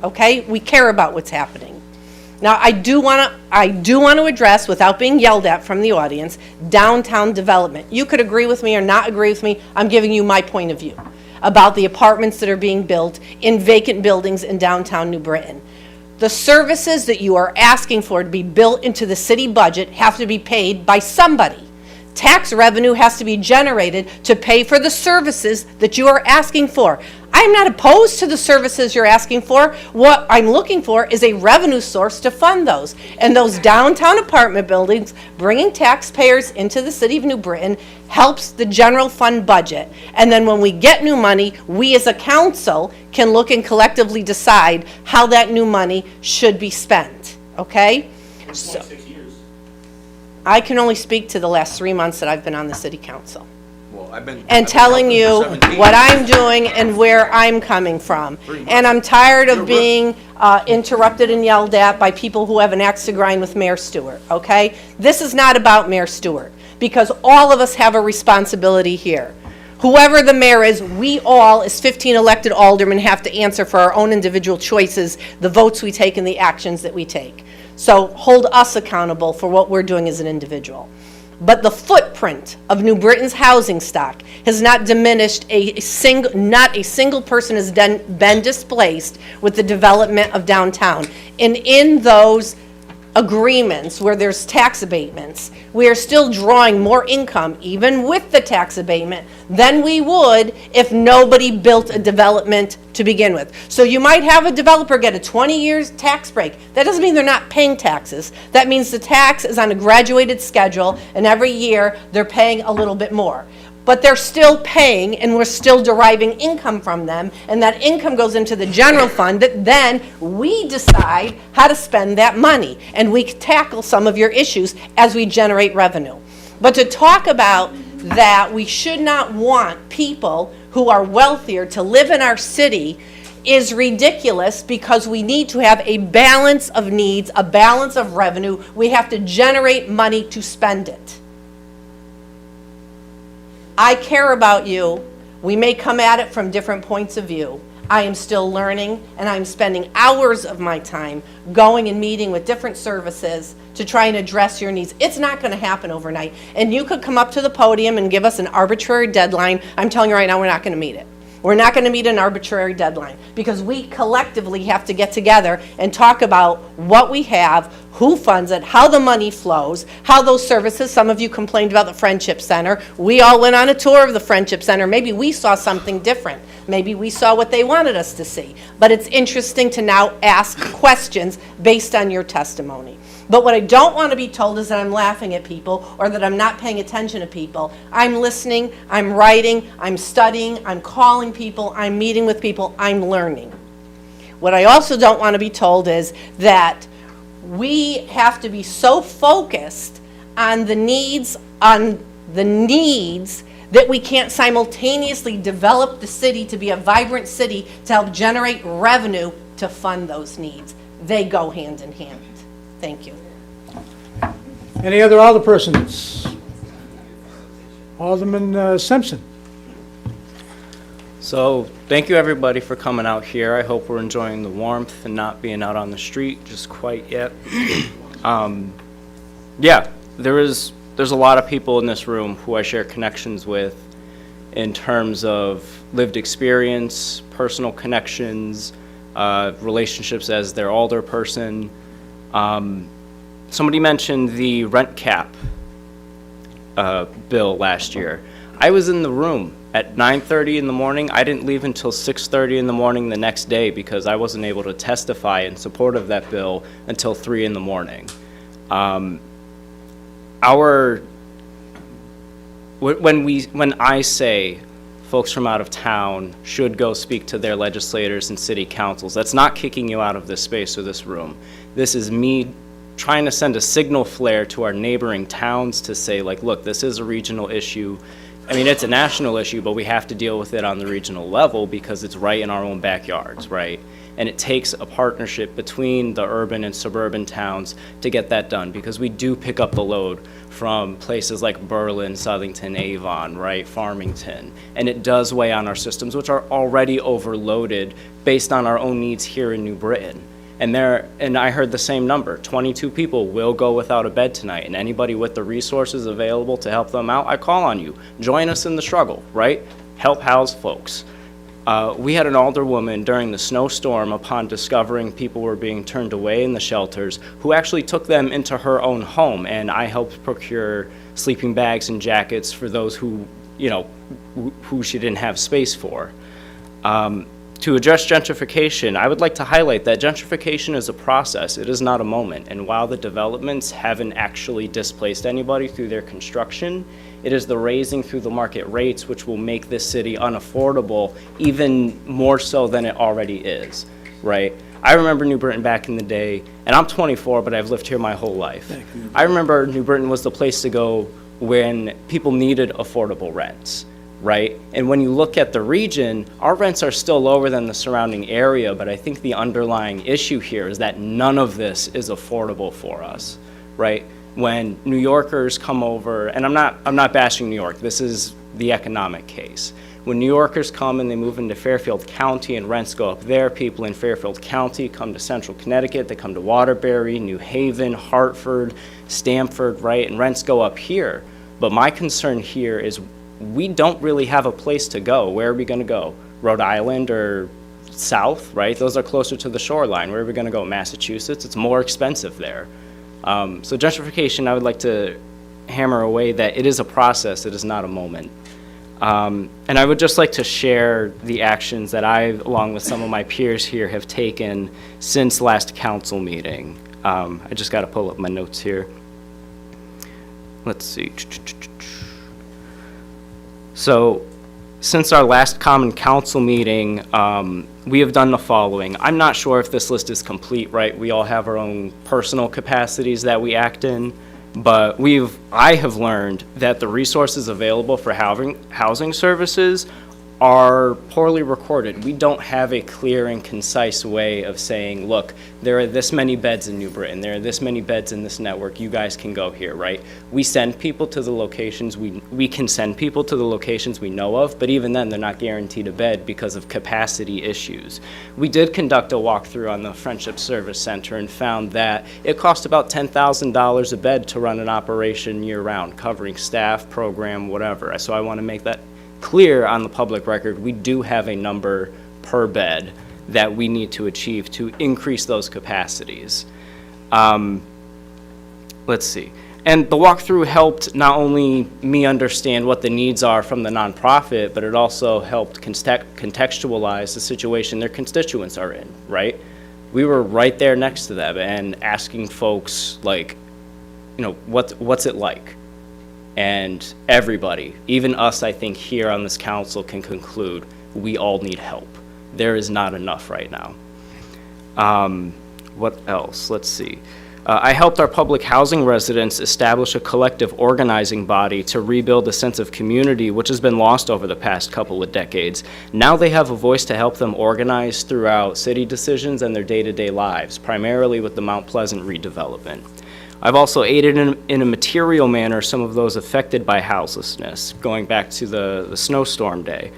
okay? We care about what's happening. Now, I do want to address, without being yelled at from the audience, downtown development. You could agree with me or not agree with me. I'm giving you my point of view about the apartments that are being built in vacant buildings in downtown New Britain. The services that you are asking for to be built into the city budget have to be paid by somebody. Tax revenue has to be generated to pay for the services that you are asking for. I'm not opposed to the services you're asking for. What I'm looking for is a revenue source to fund those. And those downtown apartment buildings, bringing taxpayers into the city of New Britain, helps the general fund budget. And then when we get new money, we as a council can look and collectively decide how that new money should be spent, okay? So, I can only speak to the last 3 months that I've been on the city council. Well, and telling you what I'm doing and where I'm coming from. And I'm tired of being interrupted and yelled at by people who have an axe to grind with Mayor Stewart, okay? This is not about Mayor Stewart, because all of us have a responsibility here. Whoever the mayor is, we all, as 15 elected aldermen, have to answer for our own individual choices, the votes we take and the actions that we take. So hold us accountable for what we're doing as an individual. But the footprint of New Britain's housing stock has not diminished. Not a single person has been displaced with the development of downtown. And in those agreements where there's tax abatements, we are still drawing more income, even with the tax abatement, than we would if nobody built a development to begin with. So you might have a developer get a 20 years tax break. That doesn't mean they're not paying taxes. That means the tax is on a graduated schedule, and every year they're paying a little bit more. But they're still paying, and we're still deriving income from them, and that income goes into the general fund that then we decide how to spend that money, and we tackle some of your issues as we generate revenue. But to talk about that we should not want people who are wealthier to live in our city is ridiculous, because we need to have a balance of needs, a balance of revenue. We have to generate money to spend it. I care about you. We may come at it from different points of view. I am still learning, and I'm spending hours of my time going and meeting with different services to try and address your needs. It's not going to happen overnight. And you could come up to the podium and give us an arbitrary deadline. I'm telling you right now, we're not going to meet it. We're not going to meet an arbitrary deadline, because we collectively have to get together and talk about what we have, who funds it, how the money flows, how those services. Some of you complained about the Friendship Center. We all went on a tour of the Friendship Center. Maybe we saw something different. Maybe we saw what they wanted us to see. But it's interesting to now ask questions based on your testimony. But what I don't want to be told is that I'm laughing at people or that I'm not paying attention to people. I'm listening, I'm writing, I'm studying, I'm calling people, I'm meeting with people, I'm learning. What I also don't want to be told is that we have to be so focused on the needs that we can't simultaneously develop the city to be a vibrant city to help generate revenue to fund those needs. They go hand in hand. Thank you. Any other alderpersons? Alderman Simpson. So, thank you everybody for coming out here. I hope we're enjoying the warmth and not being out on the street just quite yet. Yeah, there's a lot of people in this room who I share connections with in terms of lived experience, personal connections, relationships as their alderperson. Somebody mentioned the rent cap bill last year. I was in the room at 9:30 in the morning. I didn't leave until 6:30 in the morning the next day because I wasn't able to testify in support of that bill until 3 in the morning. When I say folks from out of town should go speak to their legislators and city councils, that's not kicking you out of this space or this room. This is me trying to send a signal flare to our neighboring towns to say, like, look, this is a regional issue. I mean, it's a national issue, but we have to deal with it on the regional level because it's right in our own backyards, right? And it takes a partnership between the urban and suburban towns to get that done, because we do pick up the load from places like Berlin, Southington, Avon, right, Farmington. And it does weigh on our systems, which are already overloaded based on our own needs here in New Britain. And I heard the same number, 22 people will go without a bed tonight, and anybody with the resources available to help them out, I call on you. Join us in the struggle, right? Help house folks. We had an alderwoman during the snowstorm, upon discovering people were being turned away in the shelters, who actually took them into her own home, and I helped procure sleeping bags and jackets for those who, who she didn't have space for. To address gentrification, I would like to highlight that gentrification is a process. It is not a moment. And while the developments haven't actually displaced anybody through their construction, it is the raising through the market rates which will make this city unaffordable, even more so than it already is, right? I remember New Britain back in the day, and I'm 24, but I've lived here my whole life. I remember New Britain was the place to go when people needed affordable rents. right? And when you look at the region, our rents are still lower than the surrounding area, but I think the underlying issue here is that none of this is affordable for us, right? When New Yorkers come over, and I'm not bashing New York, this is the economic case. When New Yorkers come and they move into Fairfield County and rents go up there, people in Fairfield County come to Central Connecticut, they come to Waterbury, New Haven, Hartford, Stamford, right? And rents go up here. But my concern here is we don't really have a place to go. Where are we going to go? Rhode Island or south, right? Those are closer to the shoreline. Where are we going to go? Massachusetts? It's more expensive there. So gentrification, I would like to hammer away that it is a process, it is not a moment. And I would just like to share the actions that I, along with some of my peers here, have taken since last council meeting. I just got to pull up my notes here. Let's see. So, since our last common council meeting, we have done the following. I'm not sure if this list is complete, right? We all have our own personal capacities that we act in. But I have learned that the resources available for housing services are poorly recorded. We don't have a clear and concise way of saying, look, there are this many beds in New Britain, there are this many beds in this network, you guys can go here, right? We send people to the locations, we can send people to the locations we know of, but even then they're not guaranteed a bed because of capacity issues. We did conduct a walkthrough on the Friendship Service Center and found that it cost about $10,000 a bed to run an operation year-round, covering staff, program, whatever. So I want to make that clear on the public record. We do have a number per bed that we need to achieve to increase those capacities. Let's see. And the walkthrough helped not only me understand what the needs are from the nonprofit, but it also helped contextualize the situation their constituents are in, right? We were right there next to them and asking folks, like, you know, what's it like? And everybody, even us, I think, here on this council can conclude we all need help. There is not enough right now. What else? Let's see. I helped our public housing residents establish a collective organizing body to rebuild a sense of community, which has been lost over the past couple of decades. Now they have a voice to help them organize throughout city decisions and their day-to-day lives, primarily with the Mount Pleasant redevelopment. I've also aided in a material manner some of those affected by houselessness, going back to the snowstorm day.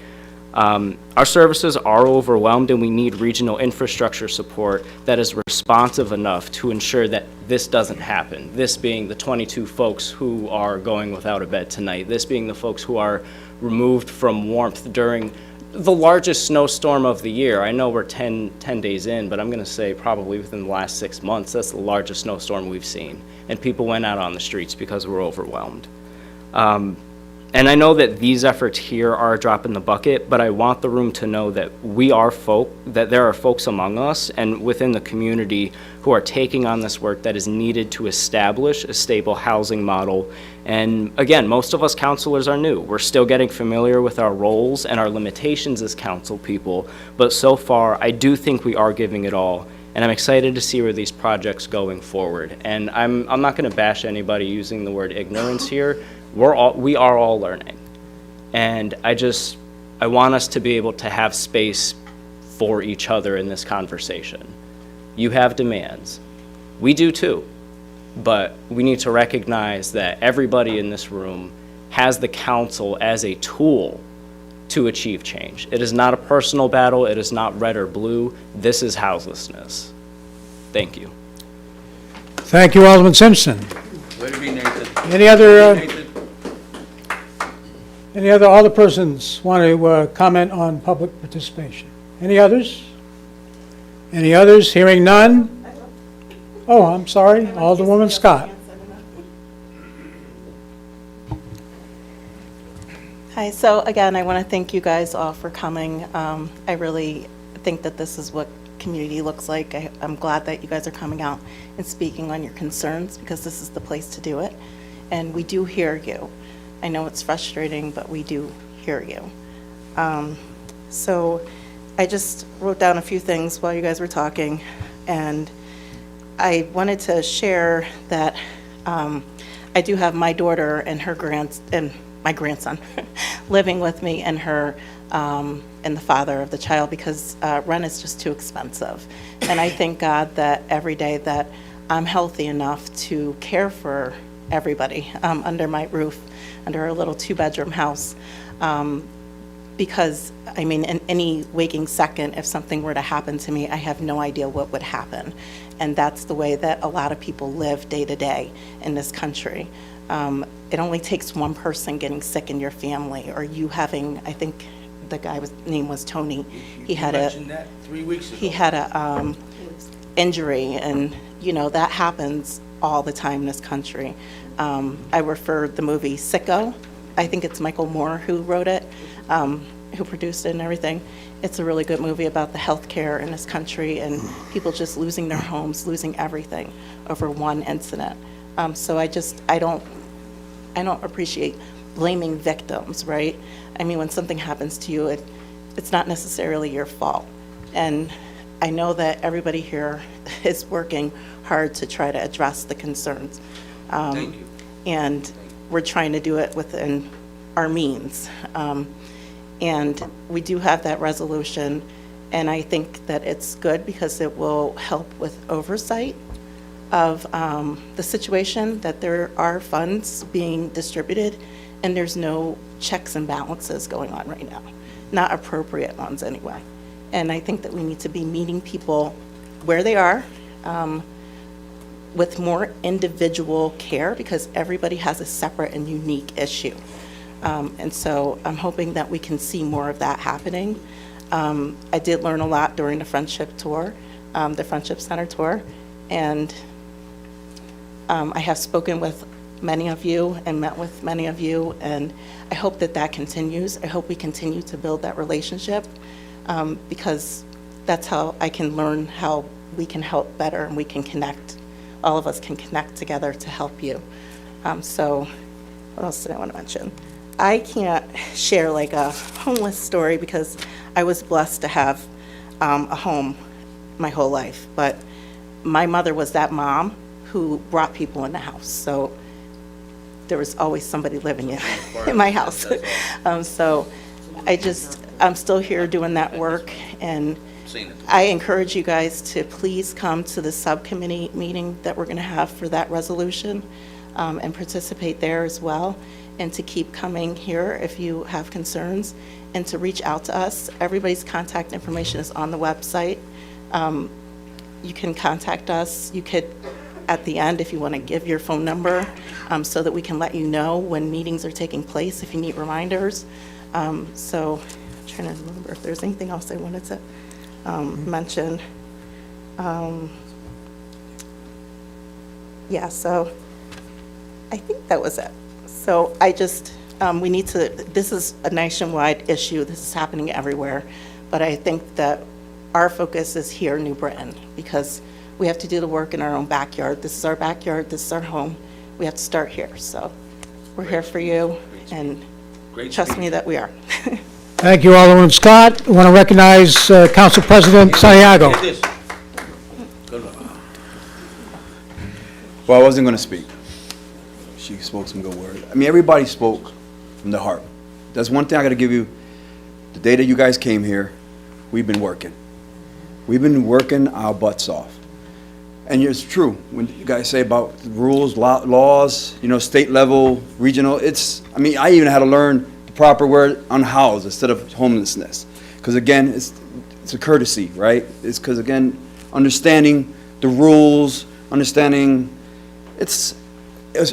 Our services are overwhelmed and we need regional infrastructure support that is responsive enough to ensure that this doesn't happen. This being the 22 folks who are going without a bed tonight. This being the folks who are removed from warmth during the largest snowstorm of the year. I know we're 10 days in, but I'm going to say probably within the last 6 months, that's the largest snowstorm we've seen. And people went out on the streets because we're overwhelmed. And I know that these efforts here are a drop in the bucket, but I want the room to know that that there are folks among us and within the community who are taking on this work that is needed to establish a stable housing model. And again, most of us councilors are new. We're still getting familiar with our roles and our limitations as council people, but so far, I do think we are giving it all. And I'm excited to see where these projects going forward. And I'm not going to bash anybody using the word ignorance here. We are all learning. And I want us to be able to have space for each other in this conversation. You have demands. We do too. But we need to recognize that everybody in this room has the council as a tool to achieve change. It is not a personal battle. It is not red or blue. This is houselessness. Thank you. Thank you, Alderman Simpson. Way to be, Nathan. Any other alderpersons want to comment on public participation? Any others? Any others? Hearing none? Oh, I'm sorry, Alderwoman Scott. Hi, so again, I want to thank you guys all for coming. I really think that this is what community looks like. I'm glad that you guys are coming out and speaking on your concerns because this is the place to do it. And we do hear you. I know it's frustrating, but we do hear you. So I just wrote down a few things while you guys were talking, and I wanted to share that I do have my daughter and my grandson living with me and her and the father of the child because rent is just too expensive. And I thank God that every day that I'm healthy enough to care for everybody under my roof, under our little 2-bedroom house. Because, I mean, in any waking second, if something were to happen to me, I have no idea what would happen. And that's the way that a lot of people live day to day in this country. It only takes one person getting sick in your family, or you having, I think the guy's name was Tony. He had mentioned that 3 weeks ago. he had a injury, and you know that happens all the time in this country. I referred the movie Sicko. I think it's Michael Moore who wrote it, who produced it and everything. It's a really good movie about the healthcare in this country and people just losing their homes, losing everything over one incident. So I don't appreciate blaming victims, right? I mean, when something happens to you, it's not necessarily your fault. And I know that everybody here is working hard to try to address the concerns. Thank you. And we're trying to do it within our means. And we do have that resolution, and I think that it's good because it will help with oversight of the situation, that there are funds being distributed, and there's no checks and balances going on right now, not appropriate ones anyway. And I think that we need to be meeting people where they are, with more individual care, because everybody has a separate and unique issue. And so I'm hoping that we can see more of that happening. I did learn a lot during the Friendship Tour, the Friendship Center tour, and I have spoken with many of you and met with many of you, and I hope that that continues. I hope we continue to build that relationship, because that's how I can learn how we can help better and we can connect. All of us can connect together to help you. So what else did I want to mention? I can't share like a homeless story because I was blessed to have a home my whole life, but my mother was that mom who brought people in the house. So there was always somebody living in my house. So I'm still here doing that work, and I encourage you guys to please come to the subcommittee meeting that we're going to have for that resolution, and participate there as well, and to keep coming here if you have concerns, and to reach out to us. Everybody's contact information is on the website. You can contact us. You could, at the end, if you want to give your phone number, so that we can let you know when meetings are taking place, if you need reminders. So I'm trying to remember if there's anything else I wanted to mention. Yeah, so I think that was it. So we need to, this is a nationwide issue. This is happening everywhere. But I think that our focus is here in New Britain, because we have to do the work in our own backyard. This is our backyard. This is our home. We have to start here. So we're here for you, and trust me that we are. Thank you, Alderman Scott. I want to recognize Council President Santiago. Well, I wasn't going to speak. She spoke some good word. I mean, everybody spoke from the heart. That's one thing I got to give you. The day that you guys came here, we've been working. We've been working our butts off. And it's true, when you guys say about rules, laws, state level, regional, I mean, I even had to learn the proper word on house instead of homelessness. Because again, it's a courtesy, right? It's because, again, understanding the rules, understanding, it's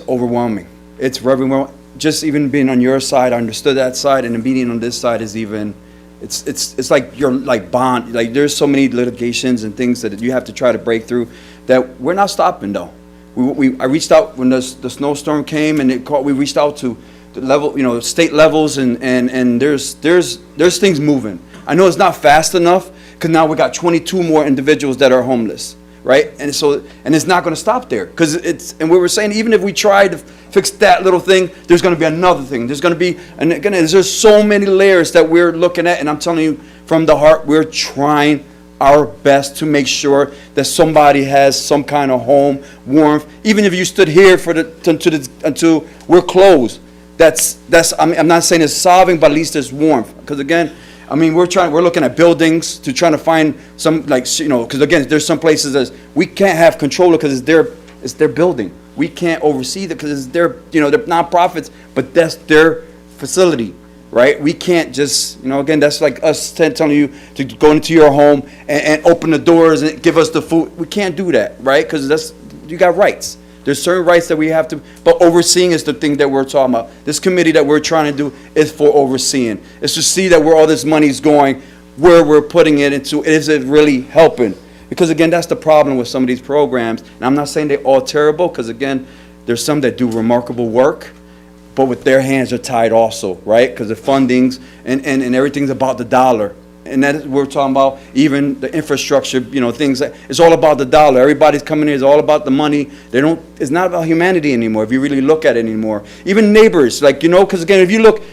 overwhelming. It's everyone. Just even being on your side, I understood that side, and then being on this side is even, it's like you're like bond, like there's so many litigations and things that you have to try to break through that we're not stopping though. I reached out when the snowstorm came, and we reached out to the level, state levels, and there's things moving. I know it's not fast enough, because now we got 22 more individuals that are homeless, right? And it's not going to stop there, because and we were saying, even if we try to fix that little thing, there's going to be another thing. There's going to be, and again, there's so many layers that we're looking at, and I'm telling you from the heart, we're trying our best to make sure that somebody has some kind of home, warmth. Even if you stood here until we're closed, I'm not saying it's solving, but at least there's warmth. Because again, I mean, we're looking at buildings to trying to find some, like, because again, there's some places that we can't have control of because it's their building. We can't oversee that because it's their, they're nonprofits, but that's their facility, right? We can't just, again, that's like us telling you to go into your home and open the doors and give us the food. We can't do that, right? Because you got rights. There's certain rights that we have to, but overseeing is the thing that we're talking about. This committee that we're trying to do is for overseeing. It's to see that where all this money's going, where we're putting it into, is it really helping? Because again, that's the problem with some of these programs. And I'm not saying they're all terrible, because again, there's some that do remarkable work, but with their hands are tied also, right? Because the fundings and everything's about the dollar. And that is, we're talking about even the infrastructure, things that, it's all about the dollar. Everybody's coming in, it's all about the money. It's not about humanity anymore, if you really look at it anymore. Even neighbors, because again, if you look,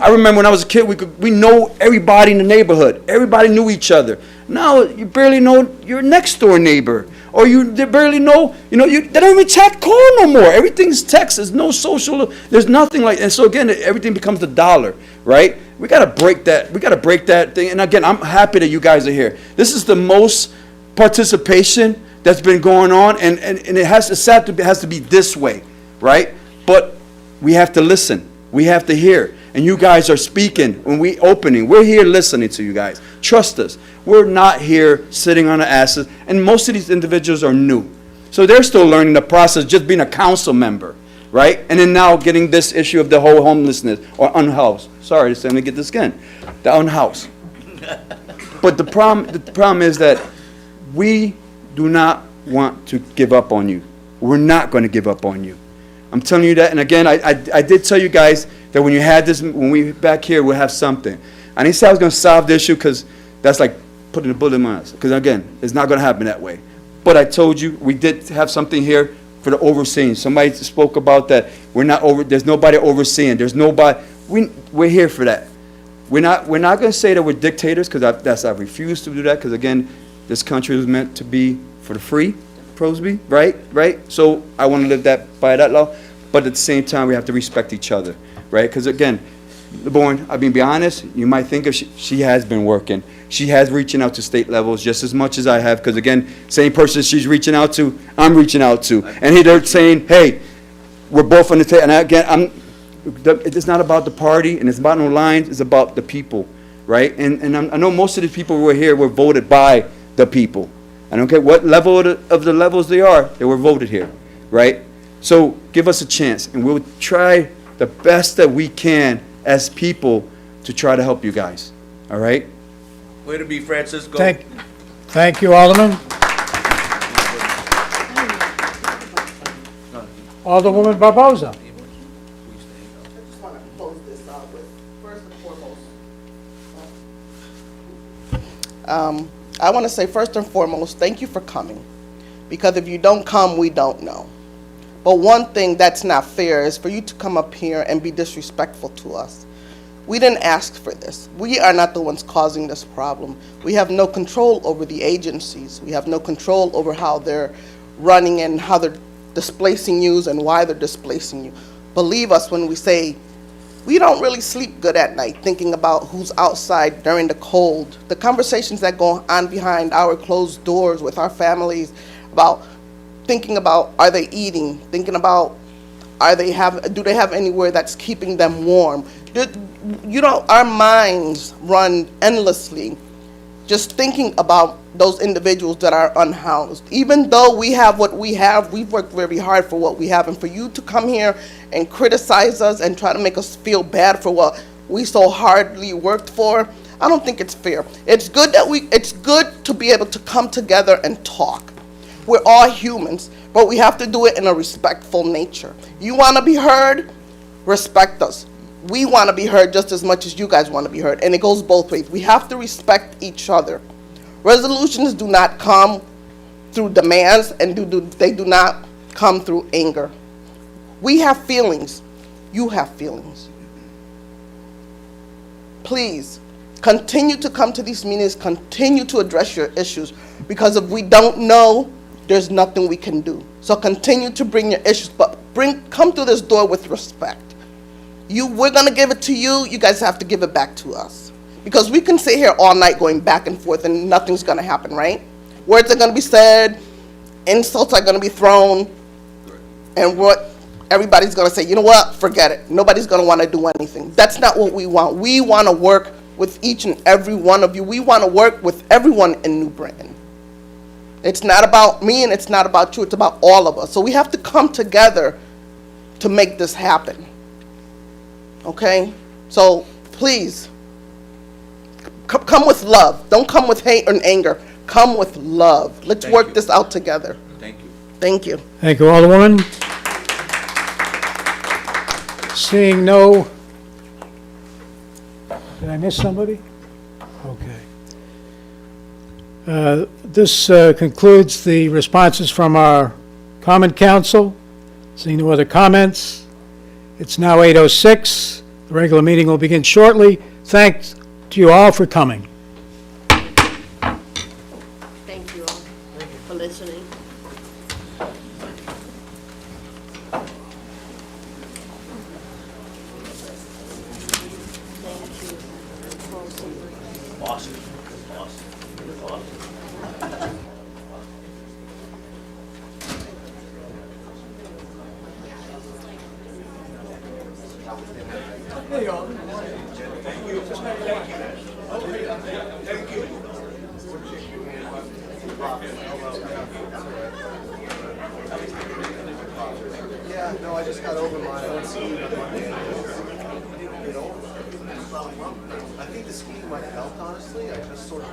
I remember when I was a kid, we know everybody in the neighborhood. Everybody knew each other. Now, you barely know your next door neighbor. Or they barely know, they don't even chat call no more. Everything's text. There's no social, there's nothing like, and so again, everything becomes the dollar, right? We got to break that. We got to break that thing. And again, I'm happy that you guys are here. This is the most participation that's been going on, and it has to be this way, right? But we have to listen. We have to hear. And you guys are speaking when we opening. We're here listening to you guys. Trust us. We're not here sitting on the asses. And most of these individuals are new. So they're still learning the process, just being a council member, right? And then now getting this issue of the whole homelessness or unhoused. Sorry, let me get this again. The unhoused. But the problem is that we do not want to give up on you. We're not going to give up on you. I'm telling you that. And again, I did tell you guys that when you had this, when we back here, we'll have something. I didn't say I was going to solve the issue because that's like putting a bullet in my eyes. Because again, it's not going to happen that way. But I told you we did have something here for the overseeing. Somebody spoke about that. There's nobody overseeing. There's nobody. We're here for that. We're not going to say that we're dictators because I refuse to do that because again, this country was meant to be for the free. Prosby, right? So I want to live by that law, but at the same time, we have to respect each other, right? Because again, LeBourne, I mean, be honest, you might think she has been working. She has reaching out to state levels just as much as I have, because again, same person she's reaching out to, I'm reaching out to. And here they're saying, hey, we're both on the table. And again, it's not about the party, and it's about no lines, it's about the people, right? And I know most of the people who are here were voted by the people. I don't care what level of the levels they were voted here, right? So give us a chance, and we'll try the best that we can as people to try to help you guys, all right? Way to be, Francisco. Thank you, Alderman. Alderwoman Barboza. I just want to close this out with, first and foremost, I want to say first and foremost, thank you for coming. Because if you don't come, we don't know. But one thing that's not fair is for you to come up here and be disrespectful to us. We didn't ask for this. We are not the ones causing this problem. We have no control over the agencies. We have no control over how they're running and how they're displacing you and why they're displacing you. Believe us when we say we don't really sleep good at night thinking about who's outside during the cold. The conversations that go on behind our closed doors with our families about thinking about, are they eating? Thinking about, do they have anywhere that's keeping them warm? Our minds run endlessly just thinking about those individuals that are unhoused. Even though we have what we have, we've worked very hard for what we have. And for you to come here and criticize us and try to make us feel bad for what we so hardly worked for, I don't think it's fair. It's good to be able to come together and talk. We're all humans, but we have to do it in a respectful nature. You want to be heard? Respect us. We want to be heard just as much as you guys want to be heard, and it goes both ways. We have to respect each other. Resolutions do not come through demands, and they do not come through anger. We have feelings. You have feelings. Please, continue to come to these meetings, continue to address your issues, because if we don't know, there's nothing we can do. So continue to bring your issues, but come through this door with respect. We're gonna give it to you, you guys have to give it back to us. Because we can sit here all night going back and forth and nothing's gonna happen, right? Words are gonna be said, insults are gonna be thrown, and what everybody's gonna say, you know what, forget it. Nobody's gonna wanna do anything. That's not what we want. We wanna work with each and every one of you. We wanna work with everyone in New Britain. It's not about me and it's not about you, it's about all of us. So we have to come together to make this happen. Okay? So please, come with love. Don't come with hate and anger. Come with love. Let's work this out together. Thank you. Thank you. Thank you, Alderwoman. Seeing no, did I miss somebody? Okay. This concludes the responses from our Common Council. Seeing no other comments, it's now 8:06. The regular meeting will begin shortly. Thanks to you all for coming. Thank you all for listening. Yeah, no, I just got over mine. I think the skiing might have helped, honestly. I just sort of,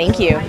Thank you.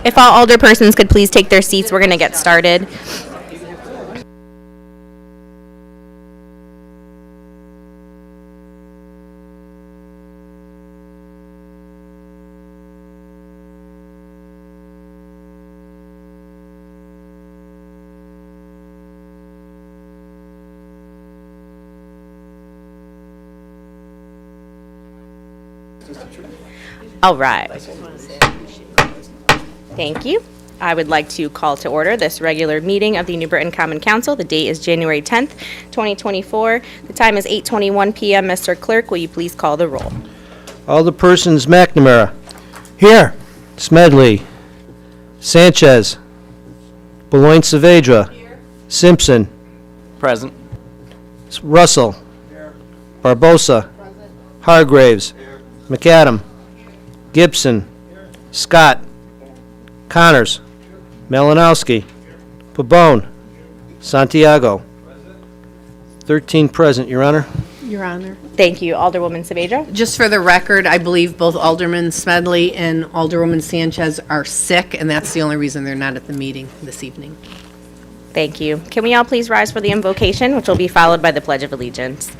If all alderpersons could please take their seats, we're going to get started. All right. Thank you. I would like to call to order this regular meeting of the New Britain Common Council. The date is January 10th, 2024. The time is 8:21 p.m. Mr. Clerk, will you please call the roll? Alderpersons McNamara. Here. Smedley. Sanchez. Beloin Saavedra. Simpson. Present. Russell. Barbosa. Hargraves. McAdam. Gibson. Scott. Connors. Malinowski. Pabon. Santiago. 13 present, Your Honor. Your Honor. Thank you. Alderwoman Saavedra? Just for the record, I believe both Alderman Smedley and Alderwoman Sanchez are sick, and that's the only reason they're not at the meeting this evening. Thank you. Can we all please rise for the invocation, which will be followed by the Pledge of Allegiance?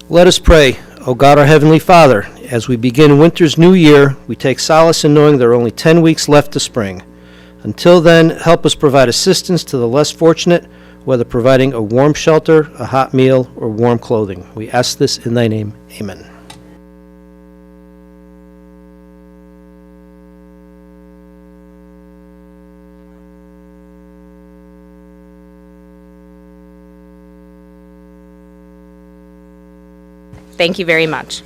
Let us pray. O God, our Heavenly Father, as we begin winter's new year, we take solace in knowing there are only 10 weeks left to spring. Until then, help us provide assistance to the less fortunate, whether providing a warm shelter, a hot meal, or warm clothing. We ask this in thy name. Amen. Thank you very much.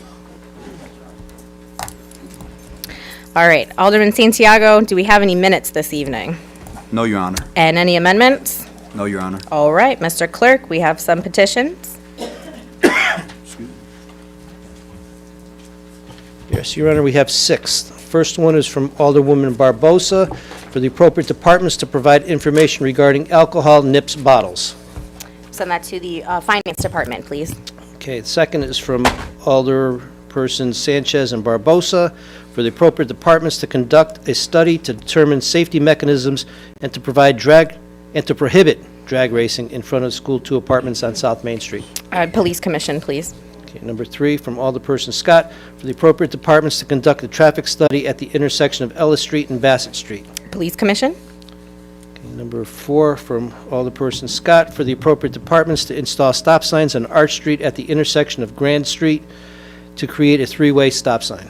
All right, Alderman Santiago, do we have any minutes this evening? No, Your Honor. And any amendments? No, Your Honor. All right, Mr. Clerk, we have some petitions. Yes, Your Honor, we have 6. The first one is from Alderwoman Barbosa for the appropriate departments to provide information regarding alcohol nips bottles. Send that to the Finance Department, please. Okay, the second is from Alderpersons Sanchez and Barbosa for the appropriate departments to conduct a study to determine safety mechanisms and to prohibit drag racing in front of School 2 apartments on South Main Street. Police Commission, please. Okay, number 3 from Alderperson Scott for the appropriate departments to conduct a traffic study at the intersection of Ellis Street and Bassett Street. Police Commission. Number 4 from Alderperson Scott for the appropriate departments to install stop signs on Arch Street at the intersection of Grand Street to create a 3-way stop sign.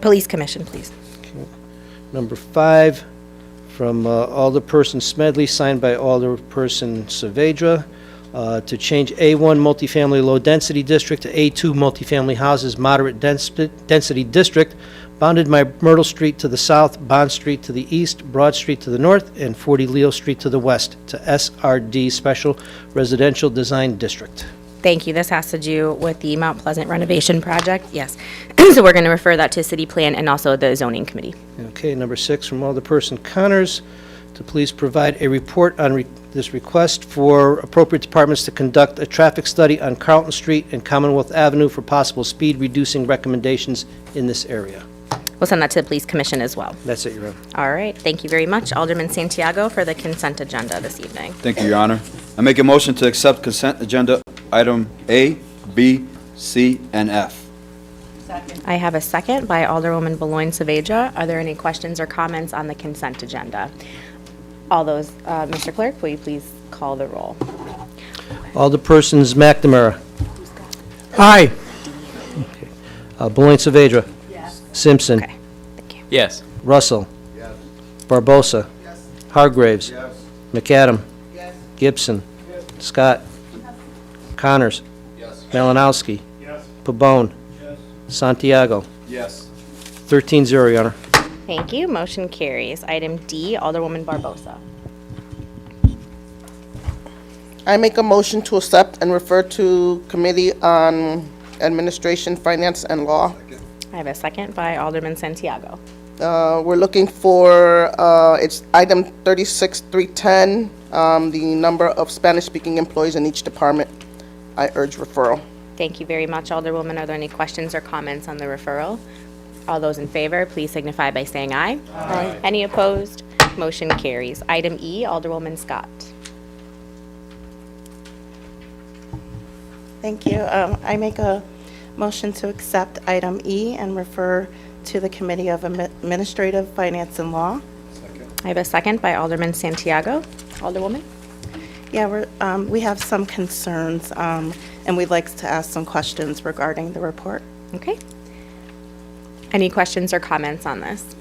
Police Commission, please. Number 5 from Alderperson Smedley, signed by Alderperson Saavedra, to change A1 multifamily low-density district to A2 multifamily houses moderate density district, bounded by Myrtle Street to the south, Bond Street to the east, Broad Street to the north, and 40 Leo Street to the west, to SRD Special Residential Design District. Thank you. This has to do with the Mount Pleasant renovation project. Yes. So we're going to refer that to City Plan and also the Zoning Committee. Okay, number 6, from Alderperson Connors, to please provide a report on this request for appropriate departments to conduct a traffic study on Carlton Street and Commonwealth Avenue for possible speed-reducing recommendations in this area. We'll send that to the Police Commission as well. That's it, Your Honor. All right. Thank you very much. Alderman Santiago for the consent agenda this evening. Thank you, Your Honor. I make a motion to accept consent agenda item A, B, C, and F. I have a second by Alderwoman Beloin Saavedra. Are there any questions or comments on the consent agenda? All those, Mr. Clerk, will you please call the roll? Alderpersons McNamara. Aye. Beloin Saavedra. Simpson. Okay. Thank you. Yes. Russell. Barbosa. Hargraves. McAdam. Gibson. Scott. Connors. Malinowski. Pabon. Santiago. Yes. 13-0, Your Honor. Thank you. Motion carries. Item D, Alderwoman Barbosa. I make a motion to accept and refer to Committee on Administration, Finance, and Law. I have a second by Alderman Santiago. We're looking for, it's item 36310, the number of Spanish-speaking employees in each department. I urge referral. Thank you very much, Alderwoman. Are there any questions or comments on the referral? All those in favor, please signify by saying aye. Aye. Any opposed? Motion carries. Item E, Alderwoman Scott. Thank you. I make a motion to accept item E and refer to the Committee of Administrative, Finance, and Law. I have a second by Alderman Santiago. Alderwoman? Yeah, we have some concerns, and we'd like to ask some questions regarding the report. Okay. Any questions or comments on this?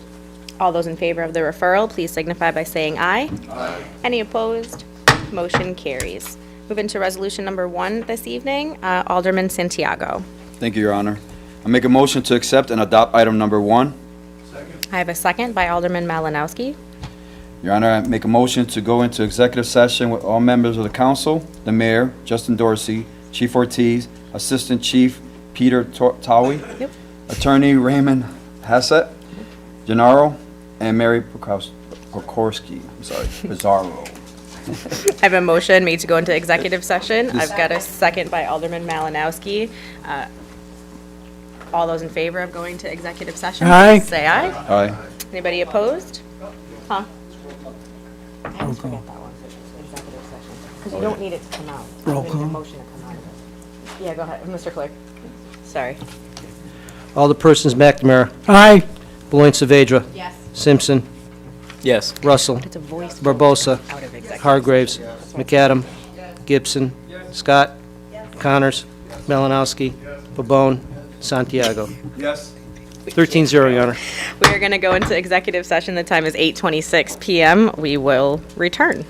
All those in favor of the referral, please signify by saying aye. Aye. Any opposed? Motion carries. Moving to resolution number 1 this evening, Alderman Santiago. Thank you, Your Honor. I make a motion to accept and adopt item number 1. I have a second by Alderman Malinowski. Your Honor, I make a motion to go into executive session with all members of the council, the mayor, Justin Dorsey, Chief Ortiz, Assistant Chief Peter Tawi, Yep. Attorney Raymond Hassett, Gennaro, and Mary Pokorski, Pizarro. I have a motion made to go into executive session. I've got a second by Alderman Malinowski. All those in favor of going to executive session? Aye. Say aye. Aye. Anybody opposed? Huh? I always forget that one, executive session, because you don't need it to come out. Roll You need a call. motion to come out of it. Yeah, go ahead, Mr. Clerk. Sorry. Alderpersons McNamara. Aye. Beloin Saavedra. Yes. Simpson. Yes. Russell. It's a voice. Barbosa. Out of executive. Hargraves. McAdam. Gibson. Scott. Connors. Malinowski. Pabon. Santiago. Yes. 13-0, Your Honor. We are going to go into executive session. The time is 8:26 PM. We will return.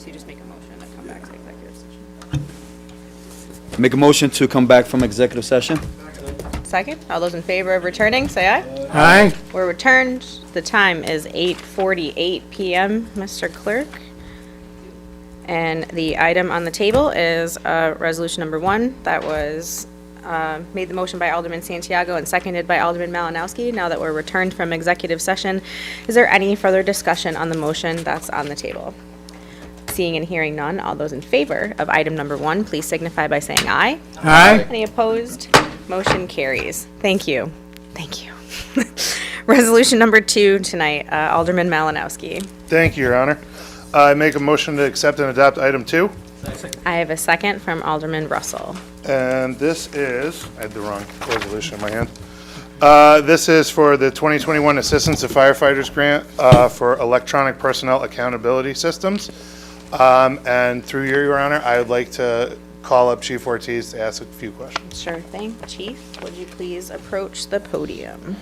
So you just make a motion to come back to executive session. Make a motion to come back from executive session? Second, all those in favor of returning, say aye. Aye. We're returned. The time is 8:48 PM, Mr. Clerk. And the item on the table is resolution number 1 that was made the motion by Alderman Santiago and seconded by Alderman Malinowski. Now that we're returned from executive session, is there any further discussion on the motion that's on the table? Seeing and hearing none, all those in favor of item number 1, please signify by saying aye. Aye. Any opposed? Motion carries. Thank you. Thank you. Resolution number 2 tonight, Alderman Malinowski. Thank you, Your Honor. I make a motion to accept and adopt item 2. I have a second from Alderman Russell. And this is, I had the wrong resolution in my hand. This is for the 2021 Assistance to Firefighters Grant for Electronic Personnel Accountability Systems. And through you, Your Honor, I would like to call up Chief Ortiz to ask a few questions. Sure thing. Chief, would you please approach the podium?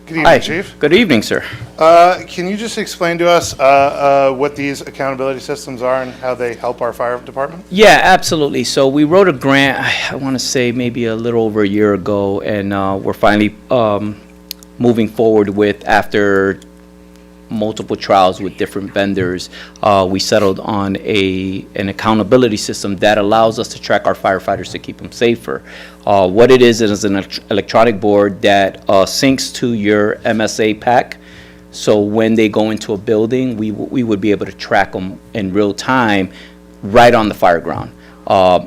Good evening, Hi. Chief. Good evening, sir. Can you just explain to us what these accountability systems are and how they help our fire department? Yeah, absolutely. So we wrote a grant, I want to say maybe a little over a year ago, and we're finally moving forward with, after multiple trials with different vendors, we settled on an accountability system that allows us to track our firefighters to keep them safer. What it is an electronic board that syncs to your MSA pack. So when they go into a building, we would be able to track them in real time right on the fire ground.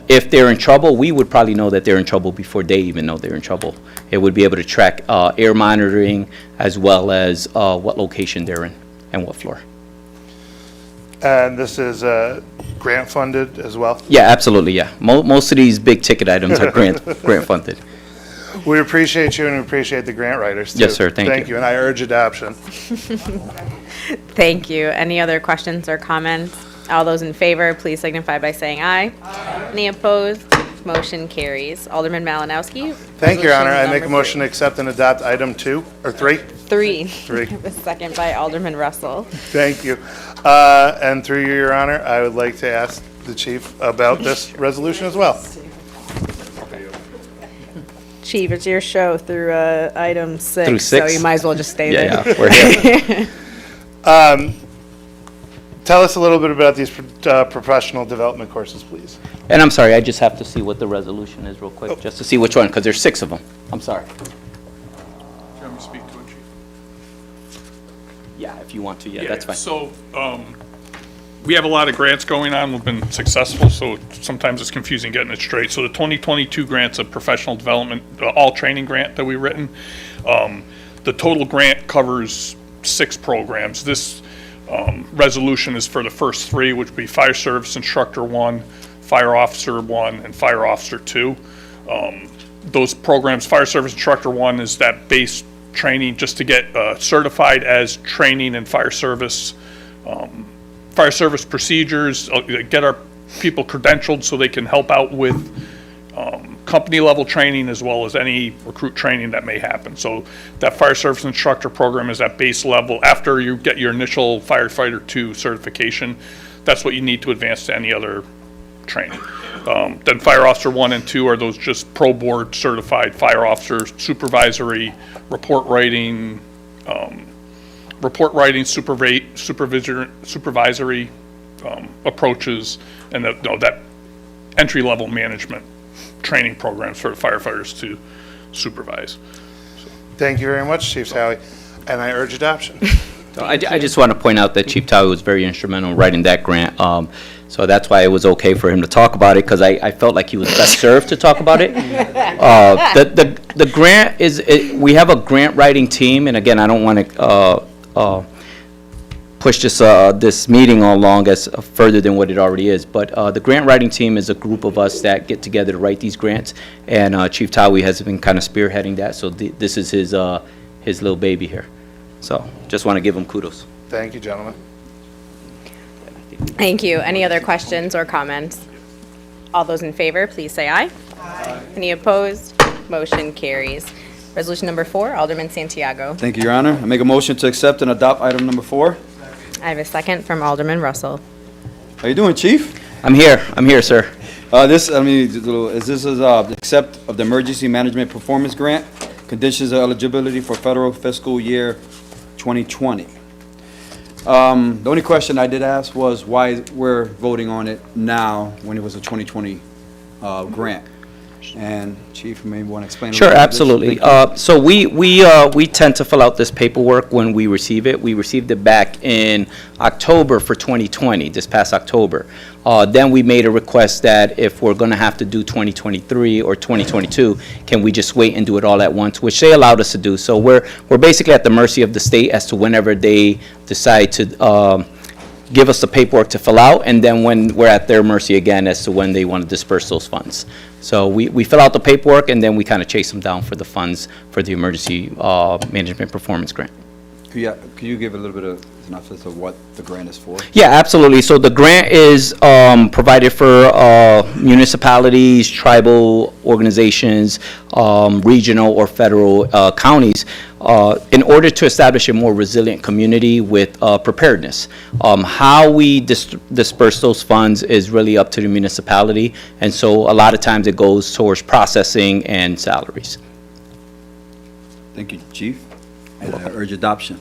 If they're in trouble, we would probably know that they're in trouble before they even know they're in trouble. It would be able to track air monitoring as well as what location they're in and what floor. And this is grant funded as well? Yeah, absolutely, yeah. Most of these big ticket items are grant funded. We appreciate you and we appreciate the grant writers too. Yes, sir. Thank you. Thank you, and I urge adoption. Thank you. Any other questions or comments? All those in favor, please signify by saying aye. Any opposed? Motion carries. Alderman Malinowski. Thank you, Your Honor. I resolution make a number motion to accept and adopt item 2, or 3? 3. Three. The second by Alderman Russell. Thank you. And through you, Your Honor, I would like to ask the chief about this resolution as well. Chief, it's your show through item 6. Through 6? So you might as well just stay there. Yeah, we're here. Tell us a little bit about these professional development courses, please. And I'm sorry, I just have to see what the resolution is real quick, just to see which one, because there's 6 of them. I'm sorry. Do you want me to speak to it, Chief? Yeah, if you want to, yeah, that's fine. So, we have a lot of grants going on. We've been successful, so sometimes it's confusing getting it straight. So the 2022 grant's a professional development, all training grant that we've written. The total grant covers 6 programs. This resolution is for the first 3, which would be Fire Service Instructor 1, Fire Officer 1, and Fire Officer 2. Those programs, Fire Service Instructor 1 is that base training just to get certified as training in fire service procedures, get our people credentialed so they can help out with company level training as well as any recruit training that may happen. So that Fire Service Instructor program is at base level. After you get your initial Firefighter 2 certification, that's what you need to advance to any other training. Then Fire Officer 1 and 2 are those just pro board certified fire officers, supervisory, report writing, supervisory approaches, and that entry-level management training programs for the firefighters to supervise. Thank you very much, Chief Howie, and I urge adoption. So I just want to point out that Chief Towie was very instrumental in writing that grant. So that's why it was okay for him to talk about it, because I felt like he was best served to talk about it. The grant is, we have a grant writing team, and again, I don't want to push this meeting along as further than what it already is, but the grant writing team is a group of us that get together to write these grants, and Chief Towie has been kind of spearheading that, so this is his little baby here. So just want to give him kudos. Thank you, gentlemen. Thank you. Any other questions or comments? All those in favor, please say aye. Aye. Any opposed? Motion carries. Resolution number 4, Alderman Santiago. Thank you, Your Honor. I make a motion to accept and adopt item number 4. I have a second from Alderman Russell. How you doing, Chief? I'm here, sir. This is accept of the Emergency Management Performance Grant, conditions of eligibility for federal fiscal year 2020. The only question I did ask was why we're voting on it now when it was a 2020 grant. And Chief, you may want to explain a Sure, little bit of this. absolutely. Thank you. So we tend to fill out this paperwork when we receive it. We received it back in October for 2020, this past October. Then we made a request that if we're going to have to do 2023 or 2022, can we just wait and do it all at once, which they allowed us to do. So we're basically at the mercy of the state as to whenever they decide to give us the paperwork to fill out, and then when we're at their mercy again as to when they want to disperse those funds. So we fill out the paperwork, and then we kind of chase them down for the funds for the Emergency Management Performance Grant. Could you give a little bit of synopsis of what the grant is for? Yeah, absolutely. So the grant is provided for municipalities, tribal organizations, regional or federal counties, in order to establish a more resilient community with preparedness. How we disperse those funds is really up to the municipality, and so a lot of times it goes towards processing and salaries. Thank you, Chief. And I urge adoption.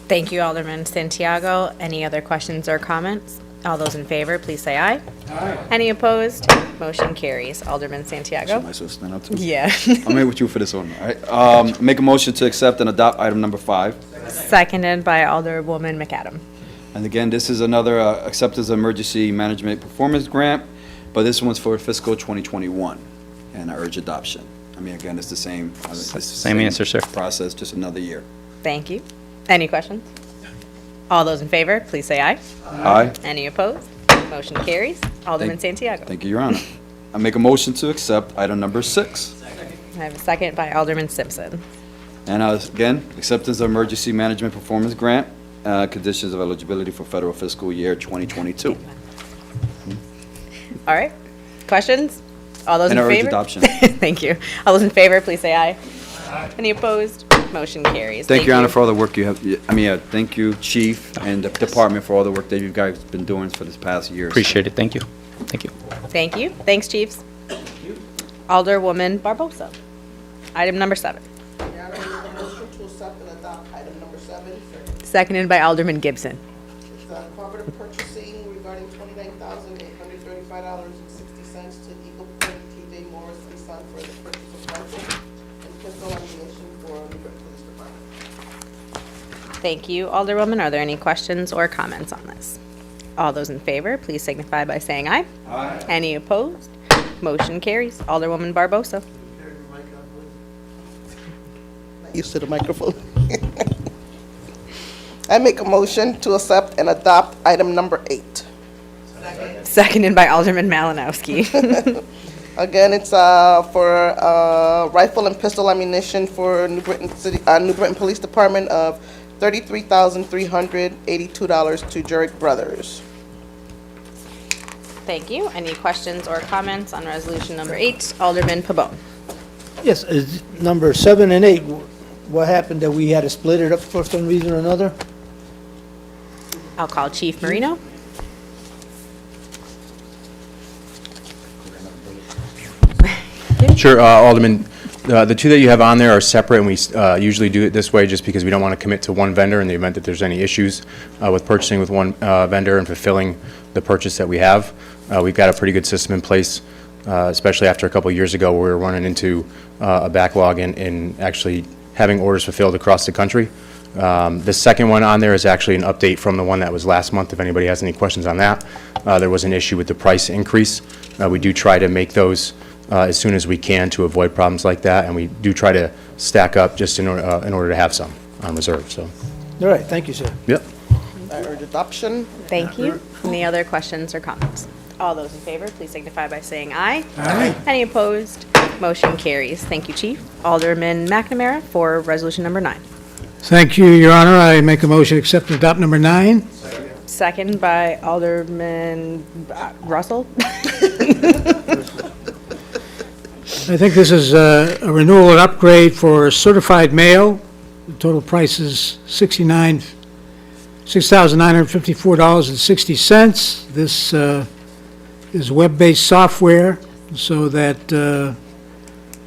Thank you, Alderman Santiago. Any other questions or comments? All those in favor, please say aye. Aye. Any opposed? Motion carries. Alderman Santiago? Am I supposed to stand up too? Yeah. I'm here with you for this one, all right? Make a motion to accept and adopt item number 5. Seconded by Alderwoman McAdam. And again, this is another acceptance of emergency management performance grant, but this one's for fiscal 2021, and I urge adoption. I mean, again, it's the same. It's the Same answer, sir. Process, just another year. Thank you. Any questions? All those in favor, please say aye. Aye. Any opposed? Motion carries. Alderman Santiago. Thank you, Your Honor. I make a motion to accept item number 6. I have a second by Alderman Simpson. And again, acceptance of emergency management performance grant, conditions of eligibility for federal fiscal year 2022. All right. Questions? All those in And I urge favor? adoption. Thank you. All those in favor, please say aye. Aye. Any opposed? Motion carries. Thank you, Your Honor, for all the work you have, thank you, Chief, and the department for all the work that you guys have been doing for this past year. Appreciate it. Thank you. Thank you. Thank you. Thanks, Chiefs. Alderwoman Barbosa. Item number 7. Yeah, I make a motion to accept and adopt item number 7. Seconded by Alderman Gibson. It's cooperative purchasing regarding $29,835.60 to Eagle Point T.J. Morris and Son for the purchase of rifle and pistol ammunition for New Britain Police Department. Thank you, Alderwoman. Are there any questions or comments on this? All those in favor, please signify by saying aye. Aye. Any opposed? Motion carries. Alderwoman Barbosa. Not used to the microphone. I make a motion to accept and adopt item number 8. Seconded by Alderman Malinowski. Again, it's for rifle and pistol ammunition for New Britain Police Department of $33,382 to Jerick Brothers. Thank you. Any questions or comments on resolution number 8? Alderman Pabon. Yes, is number 7 and 8, what happened that we had to split it up for some reason or another? I'll call Chief Marino. Sure, Alderman. The two that you have on there are separate, and we usually do it this way just because we don't want to commit to one vendor in the event that there's any issues with purchasing with one vendor and fulfilling the purchase that we have. We've got a pretty good system in place, especially after a couple of years ago where we were running into a backlog in actually having orders fulfilled across the country. The second one on there is actually an update from the one that was last month, if anybody has any questions on that. There was an issue with the price increase. We do try to make those as soon as we can to avoid problems like that, and we do try to stack up just in order to have some on reserve, so. All right, thank you, sir. Yep. I urge adoption. Thank you. Any other questions or comments? All those in favor, please signify by saying aye. Aye. Any opposed? Motion carries. Thank you, Chief. Alderman McNamara for resolution number 9. Thank you, Your Honor. I make a motion to accept and adopt number 9. Second by Alderman Russell. I think this is a renewal and upgrade for certified mail. The total price is $6,954.60. This is web-based software so that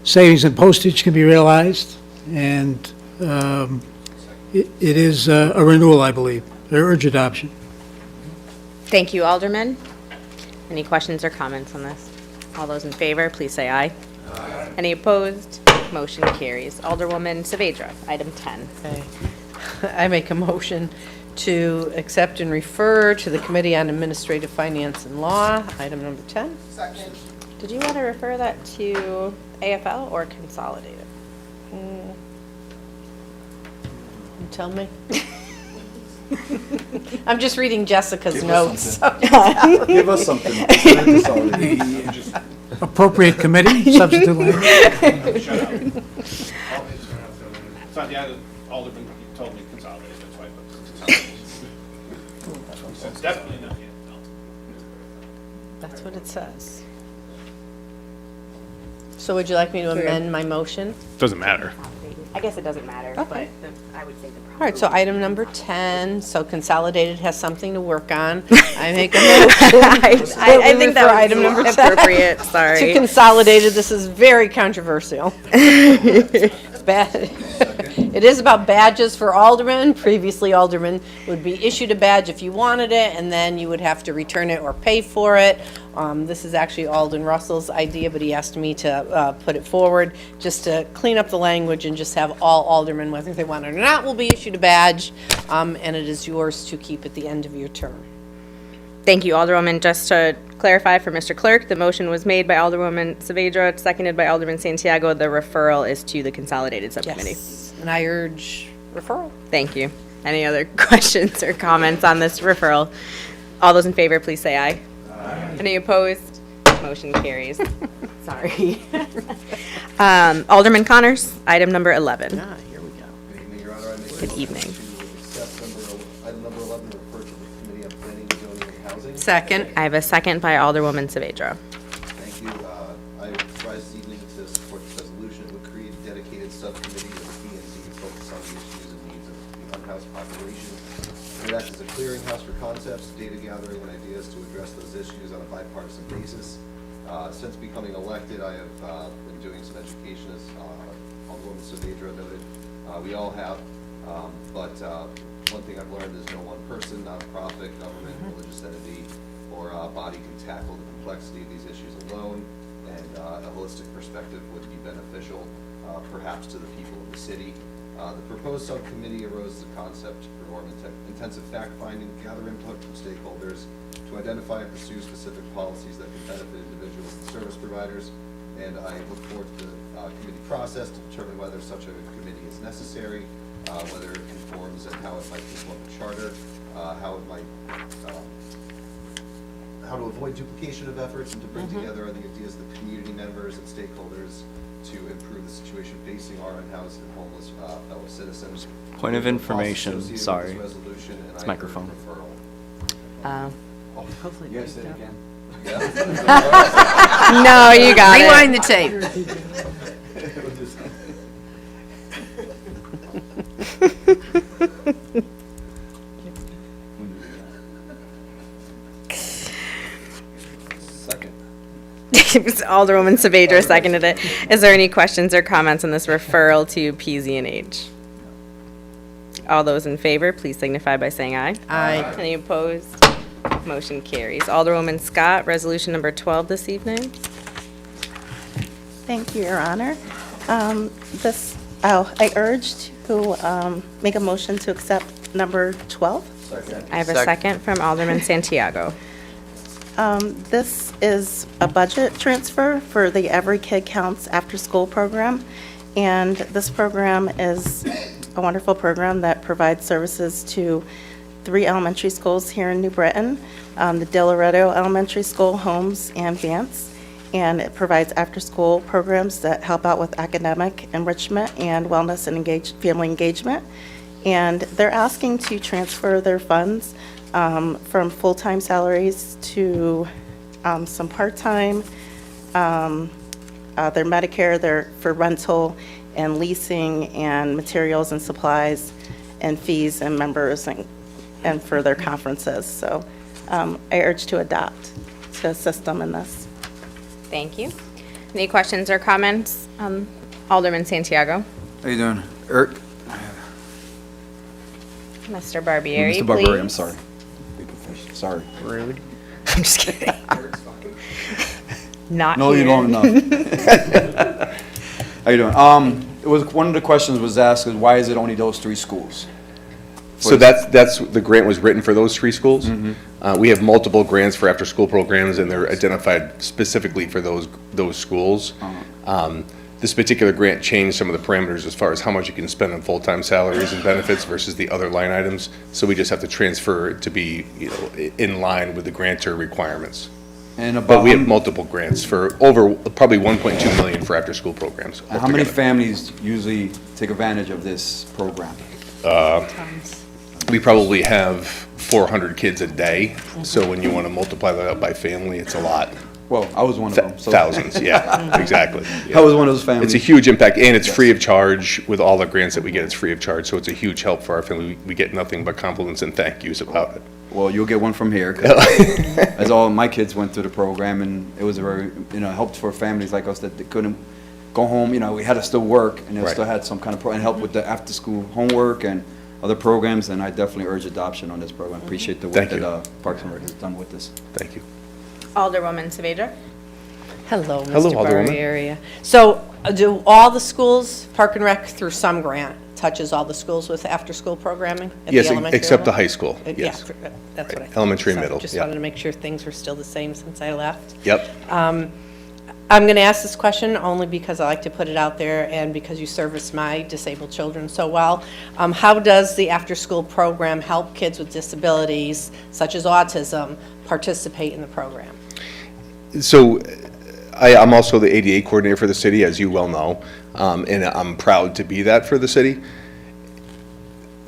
savings in postage can be realized, and it is a renewal, I believe. I urge adoption. Thank you, Alderman. Any questions or comments on this? All those in favor, please say aye. Any opposed? Motion carries. Alderwoman Saavedra, item 10. Okay. I make a motion to accept and refer to the Committee on Administrative Finance and Law, item number 10. Second. Did you want to refer that to AFL or Consolidated? You tell me. I'm just reading Jessica's notes. Give us something. Appropriate committee, substitute language. It's not the other Alderman told me consolidated, that's why I put consolidated. It's definitely not yet, no. That's what it says. So would you like me to amend my motion? Doesn't matter. I guess it doesn't matter, but Okay. I would say the All right, so item number 10, so Consolidated has something to work on. I make a motion. I think that for was item number 10 appropriate, sorry. To Consolidated, this is very controversial. It is about badges for aldermen. Previously, aldermen would be issued a badge if you wanted it, and then you would have to return it or pay for it. This is actually Alden Russell's idea, but he asked me to put it forward just to clean up the language and just have all aldermen, whether they want it or not, will be issued a badge, and it is yours to keep at the end of your term. Thank you, Alderwoman. Just to clarify for Mr. Clerk, the motion was made by Alderwoman Saavedra, seconded by Alderman Santiago. The referral is to the Consolidated Subcommittee. Yes, and I urge referral. Thank you. Any other questions or comments on this referral? All those in favor, please say aye. Aye. Any opposed? Motion carries. Sorry. Alderman Connors, item number 11. Ah, here we go. Good evening. Item number 11, refer to the Committee on Planning, Zoning, and Housing. Second. I have a second by Alderwoman Saavedra. Thank you. I rise this evening to support this resolution. It would create a dedicated subcommittee of the P&Z to focus on the issues and needs of the unhoused population. It would act as a clearinghouse for concepts, data gathering, and ideas to address those issues on a bipartisan basis. Since becoming elected, I have been doing some education, as Alderwoman Saavedra noted. We all have, but one thing I've learned is no one person, nonprofit, government, religious entity, or body can tackle the complexity of these issues alone, and a holistic perspective would be beneficial, perhaps to the people of the city. The proposed subcommittee arose as a concept to perform intensive fact-finding, gather input from stakeholders to identify and pursue specific policies that can benefit individuals and service providers. And I look forward to the committee process to determine whether such a committee is necessary, whether it conforms and how it might conform to charter, how it might, how to avoid duplication of efforts and to bring together the ideas of the community members and stakeholders to improve the situation facing our unhoused and homeless fellow citizens. Point of There's a cost information, associated with sorry. this resolution, and It's I urge microphone. referral. Hopefully. You guys say it again. No, you got it. Rewind the tape. Second. Alderwoman Saavedra seconded it. Is there any questions or comments on this referral to PZ&H? All those in favor, please signify by saying aye. Aye. Any opposed? Motion carries. Alderwoman Scott, resolution number 12 this evening. Thank you, Your Honor. I urge to make a motion to accept number 12. I have a second from Alderman Santiago. This is a budget transfer for the Every Kid Counts after-school program, and this program is a wonderful program that provides services to 3 elementary schools here in New Britain, the De Loreto Elementary School, Holmes, and Vance, and it provides after-school programs that help out with academic enrichment and wellness and family engagement. And they're asking to transfer their funds from full-time salaries to some part-time their Medicare, their, for rental and leasing and materials and supplies and fees and members and for their conferences. So I urge to adopt to assist them in this. Thank you. Any questions or comments? Alderman Santiago. How you doing? Eric? Mr. Barbieri, Mr. Barbieri, I'm please. sorry. Big fish, sorry. Really? I'm just kidding. Not No, you here. long enough. How you doing? It was, one of the questions was asked, is why is it only those 3 schools? So that's, the grant was written for those 3 schools. We have multiple grants for after-school programs, and they're identified specifically for those schools. This particular grant changed some of the parameters as far as how much you can spend on full-time salaries and benefits versus the other line items. So we just have to transfer it to be, in line with the grantor requirements. And But about we have multiple grants for over, probably 1.2 million for after-school programs. how many altogether. families usually take advantage of this program? We probably have 400 kids a day, so when you want to multiply that out by family, it's a lot. Well, I was one of them. So. Thousands, yeah, exactly. I was one of those families. It's a huge impact, and it's free of charge. With all the grants that we get, it's free of charge, so it's a huge help for our family. We get nothing but compliments and thank yous about it. Well, you'll get one from here, 'cause as all my kids went through the program, and it was a very, helped for families like us that they couldn't go home, we had to still work, and they Right. still had some kind of, and help with the after-school homework and other programs, and I definitely urge adoption on this program. Appreciate the work Thank you. that Parks and Rec has done with this. Thank you. Alderwoman Saavedra. Hello, Hello, Mr. Alderwoman. Barbieri. So do all the schools, Park and Rec through some grant, touches all the schools with after-school programming? at the Yes, elementary except the level? high school, Yeah, yes. that's what I thought. Elementary and So middle, Just yeah. wanted to make sure things were still the same since I left. Yep. I'm going to ask this question only because I like to put it out there and because you service my disabled children so well. How does the after-school program help kids with disabilities, such as autism, participate in the program? So I'm also the ADA coordinator for the city, as you well know, and I'm proud to be that for the city.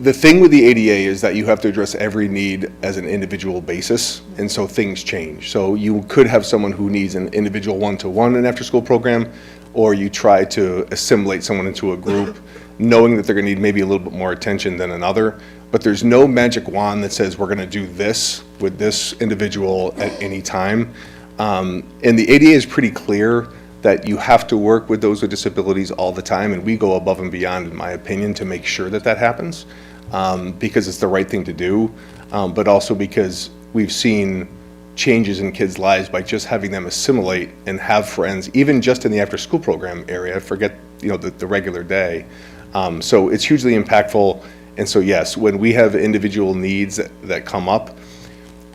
The thing with the ADA is that you have to address every need as an individual basis, and so things change. So you could have someone who needs an individual one-to-one in after-school program, or you try to assimilate someone into a group, knowing that they're going to need maybe a little bit more attention than another. But there's no magic wand that says we're going to do this with this individual at any time. And the ADA is pretty clear that you have to work with those with disabilities all the time, and we go above and beyond, in my opinion, to make sure that that happens, because it's the right thing to do, but also because we've seen changes in kids' lives by just having them assimilate and have friends, even just in the after-school program area, forget the regular day. So it's hugely impactful, and so yes, when we have individual needs that come up,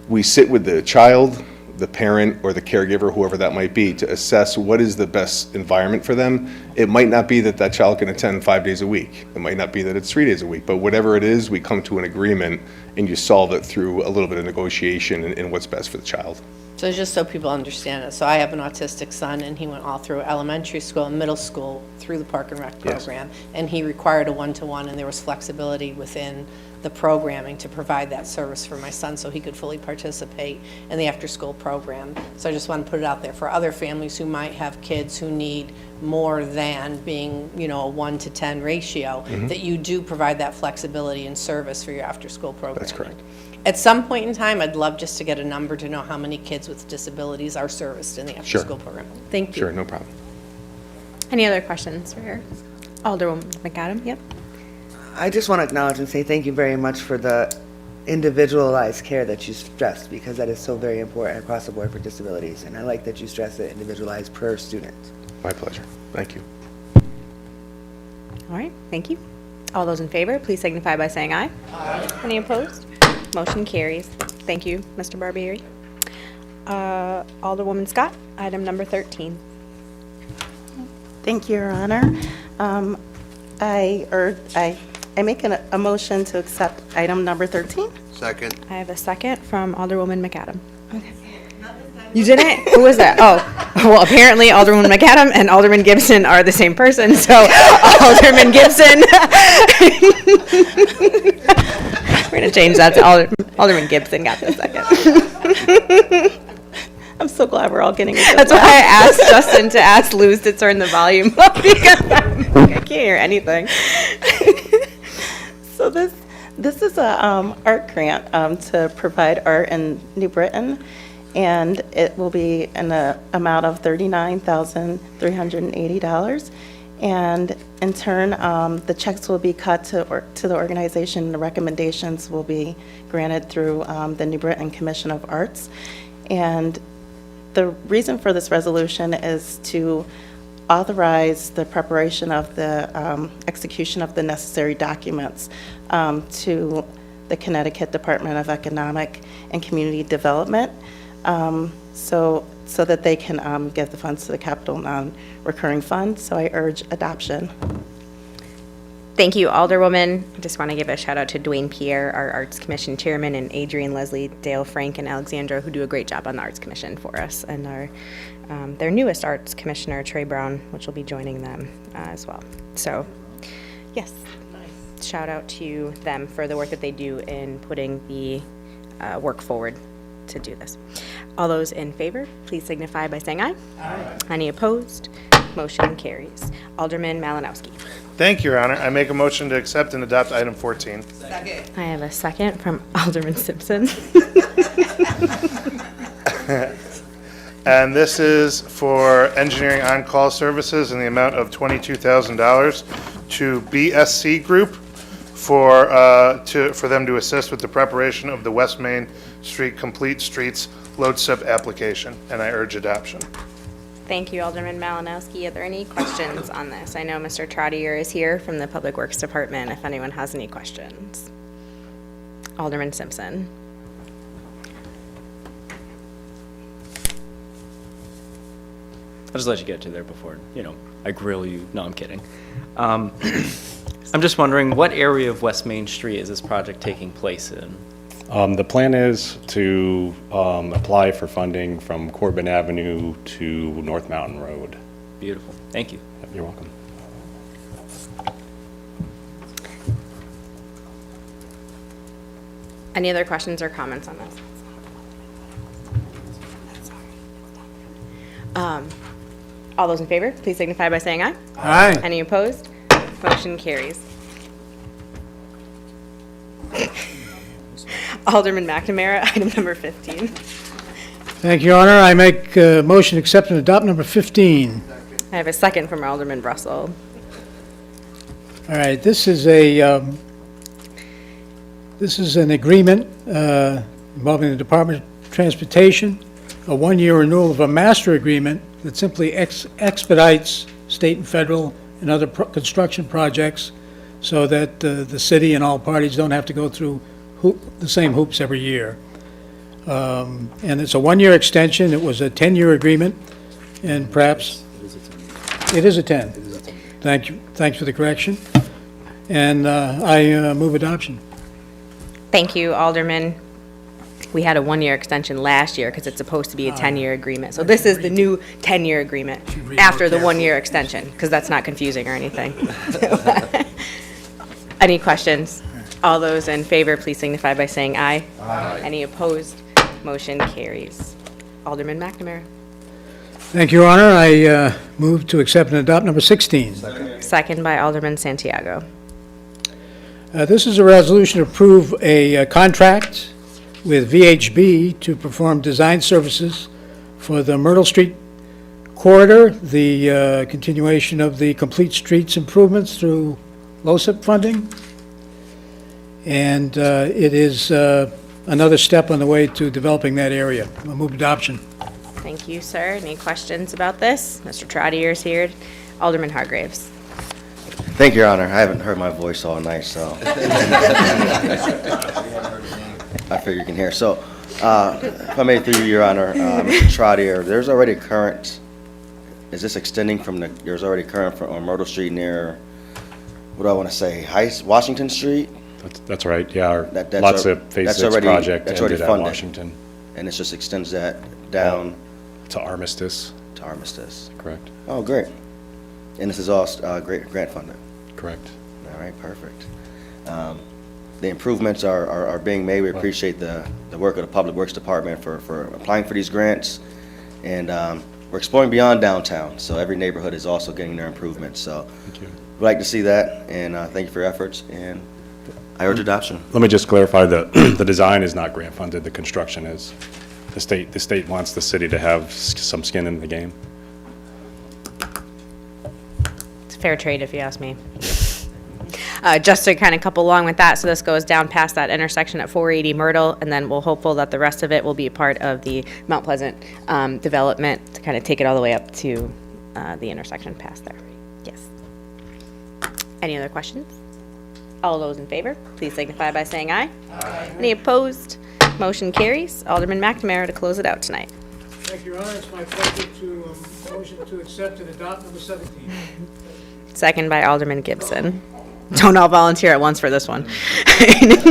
we sit with the child, the parent, or the caregiver, whoever that might be, to assess what is the best environment for them. It might not be that that child can attend 5 days a week. It might not be that it's 3 days a week, but whatever it is, we come to an agreement and you solve it through a little bit of negotiation and what's best for the child. So just so people understand it, so I have an autistic son, and he went all through elementary school and middle school through the Park and Rec Yes. program, and he required a one-to-one, and there was flexibility within the programming to provide that service for my son so he could fully participate in the after-school program. So I just want to put it out there for other families who might have kids who need more than being, a 1-to-10 ratio, that you do provide that flexibility and service for your after-school programming. That's correct. At some point in time, I'd love just to get a number to know how many kids with disabilities are serviced in the after-school program. Thank you. Sure, no problem. Any other questions for her? Alderwoman McAdam, yep. I just want to acknowledge and say thank you very much for the individualized care that you stressed, because that is so very important across the board for disabilities. And I like that you stress it individualized per student. My pleasure. Thank you. All right, thank you. All those in favor, please signify by saying aye. Aye. Any opposed? Motion carries. Thank you, Mr. Barbieri. Alderwoman Scott, item number 13. Thank you, Your Honor. I make a motion to accept item number 13. Second. I have a second from Alderwoman McAdam. Okay. You didn't? Who was that? Oh, well, apparently Alderwoman McAdam and Alderman Gibson are the same person, so Alderman Gibson. We're going to change that to Alderman Gibson got the second. I'm so glad we're all getting a good That's why I laugh. asked Justin to ask Luz to turn the volume up because I'm like, I can't hear anything. So this is a art grant to provide art in New Britain, and it will be in the amount of $39,380. And in turn, the checks will be cut to the organization. The recommendations will be granted through the New Britain Commission of Arts. And the reason for this resolution is to authorize the preparation of the execution of the necessary documents to the Connecticut Department of Economic and Community Development, so that they can give the funds to the capital non-recurring fund. So I urge adoption. Thank you, Alderwoman. I just want to give a shout out to Dwayne Pierre, our Arts Commission Chairman, and Adrian, Leslie, Dale, Frank, and Alexandra, who do a great job on the Arts Commission for us, and our their newest Arts Commissioner, Trey Brown, which will be joining them as well. So, yes, shout out to them for the work that they do in putting the work forward to do this. All those in favor, please signify by saying aye. Aye. Any opposed? Motion carries. Alderman Malinowski. Thank you, Your Honor. I make a motion to accept and adopt item 14. I have a second from Alderman Simpson. And this is for engineering on-call services in the amount of $22,000 to BSC Group for them to assist with the preparation of the West Main Street Complete Streets Load Step application, and I urge adoption. Thank you, Alderman Malinowski. Are there any questions on this? I know Mr. Trottier is here from the Public Works Department if anyone has any questions. Alderman Simpson. I'll just let you get to there before, I grill you. No, I'm kidding. I'm just wondering, what area of West Main Street is this project taking place in? The plan is to apply for funding from Corbin Avenue to North Mountain Road. Beautiful. Thank you. You're welcome. Any other questions or comments on this? All those in favor, please signify by saying aye. Aye. Any opposed? Motion carries. Alderman McNamara, item number 15. Thank you, Your Honor. I make a motion to accept and adopt number 15. I have a second from Alderman Russell. All right, this is an agreement involving the Department of Transportation, a one-year renewal of a master agreement that simply expedites state and federal and other construction projects so that the city and all parties don't have to go through the same hoops every year. And it's a one-year extension. It was a 10-year agreement, and perhaps... It is a 10. Thank you. Thanks for the correction. And I move adoption. Thank you, Alderman. We had a one-year extension last year because it's supposed to be a 10-year agreement. So this is the new 10-year agreement after the one-year extension, because that's not confusing or anything. Any questions? All those in favor, please signify by saying aye. Aye. Any opposed? Motion carries. Alderman McNamara. Thank you, Your Honor. I move to accept and adopt number 16. Second by Alderman Santiago. This is a resolution to approve a contract with VHB to perform design services for the Myrtle Street corridor, the continuation of the Complete Streets improvements through LoCIP funding. And it is another step on the way to developing that area. I move adoption. Thank you, sir. Any questions about this? Mr. Trottier is here. Alderman Hargraves. Thank you, Your Honor. I haven't heard my voice all night, so. I figure you can hear. So, if I may through you, Your Honor, Mr. Trottier, there's already current, is this extending from there's already current on Myrtle Street near, what do I want to say, Washington Street? That's right, yeah. That's Lots of Phase 6 project that's already ended at funded. Washington. And it just extends that down? To Armistice. To Armistice. Correct. Oh, great. And this is all grant funded? Correct. All right, perfect. The improvements are being made. We appreciate the work of the Public Works Department for applying for these grants And we're exploring beyond downtown, so every neighborhood is also getting their improvements. So we'd like to see that, and thank you for your efforts, and I urge adoption. Let me just clarify, the design is not grant funded, the construction is. The state wants the city to have some skin in the game. It's fair trade, if you ask me. Just to kind of couple along with that, so this goes down past that intersection at 480 Myrtle, and then we're hopeful that the rest of it will be a part of the Mount Pleasant development to kind of take it all the way up to the intersection past there. Yes. Any other questions? All those in favor, please signify by saying aye. Aye. Any opposed? Motion carries. Alderman McNamara to close it out tonight. Thank you, Your Honor. It's my pleasure to motion to accept and adopt number 17. Second by Alderman Gibson. Don't all volunteer at once for this one. This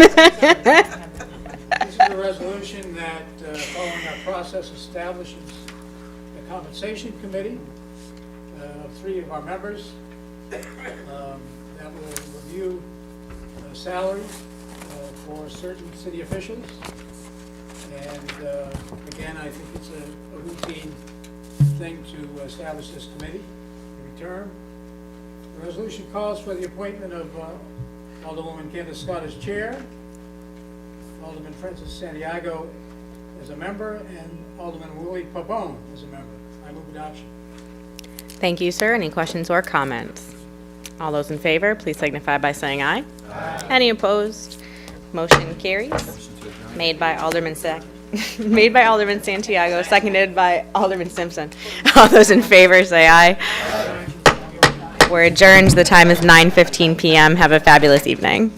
is a resolution that, following our process, establishes a compensation committee of 3 of our members that will review salaries for certain city officials. And again, I think it's a routine thing to establish this committee every term. The resolution calls for the appointment of Alderwoman Candace Scott as chair, Alderman Francis Santiago as a member, and Alderman Willie Pabon as a member. I move adoption. Thank you, sir. Any questions or comments? All those in favor, please signify by saying aye. Aye. Any opposed? Motion carries. Made by Alderman Santiago, seconded by Alderman Simpson. All those in favor say aye. Aye. We're adjourned. The time is 9:15 p.m. Have a fabulous evening.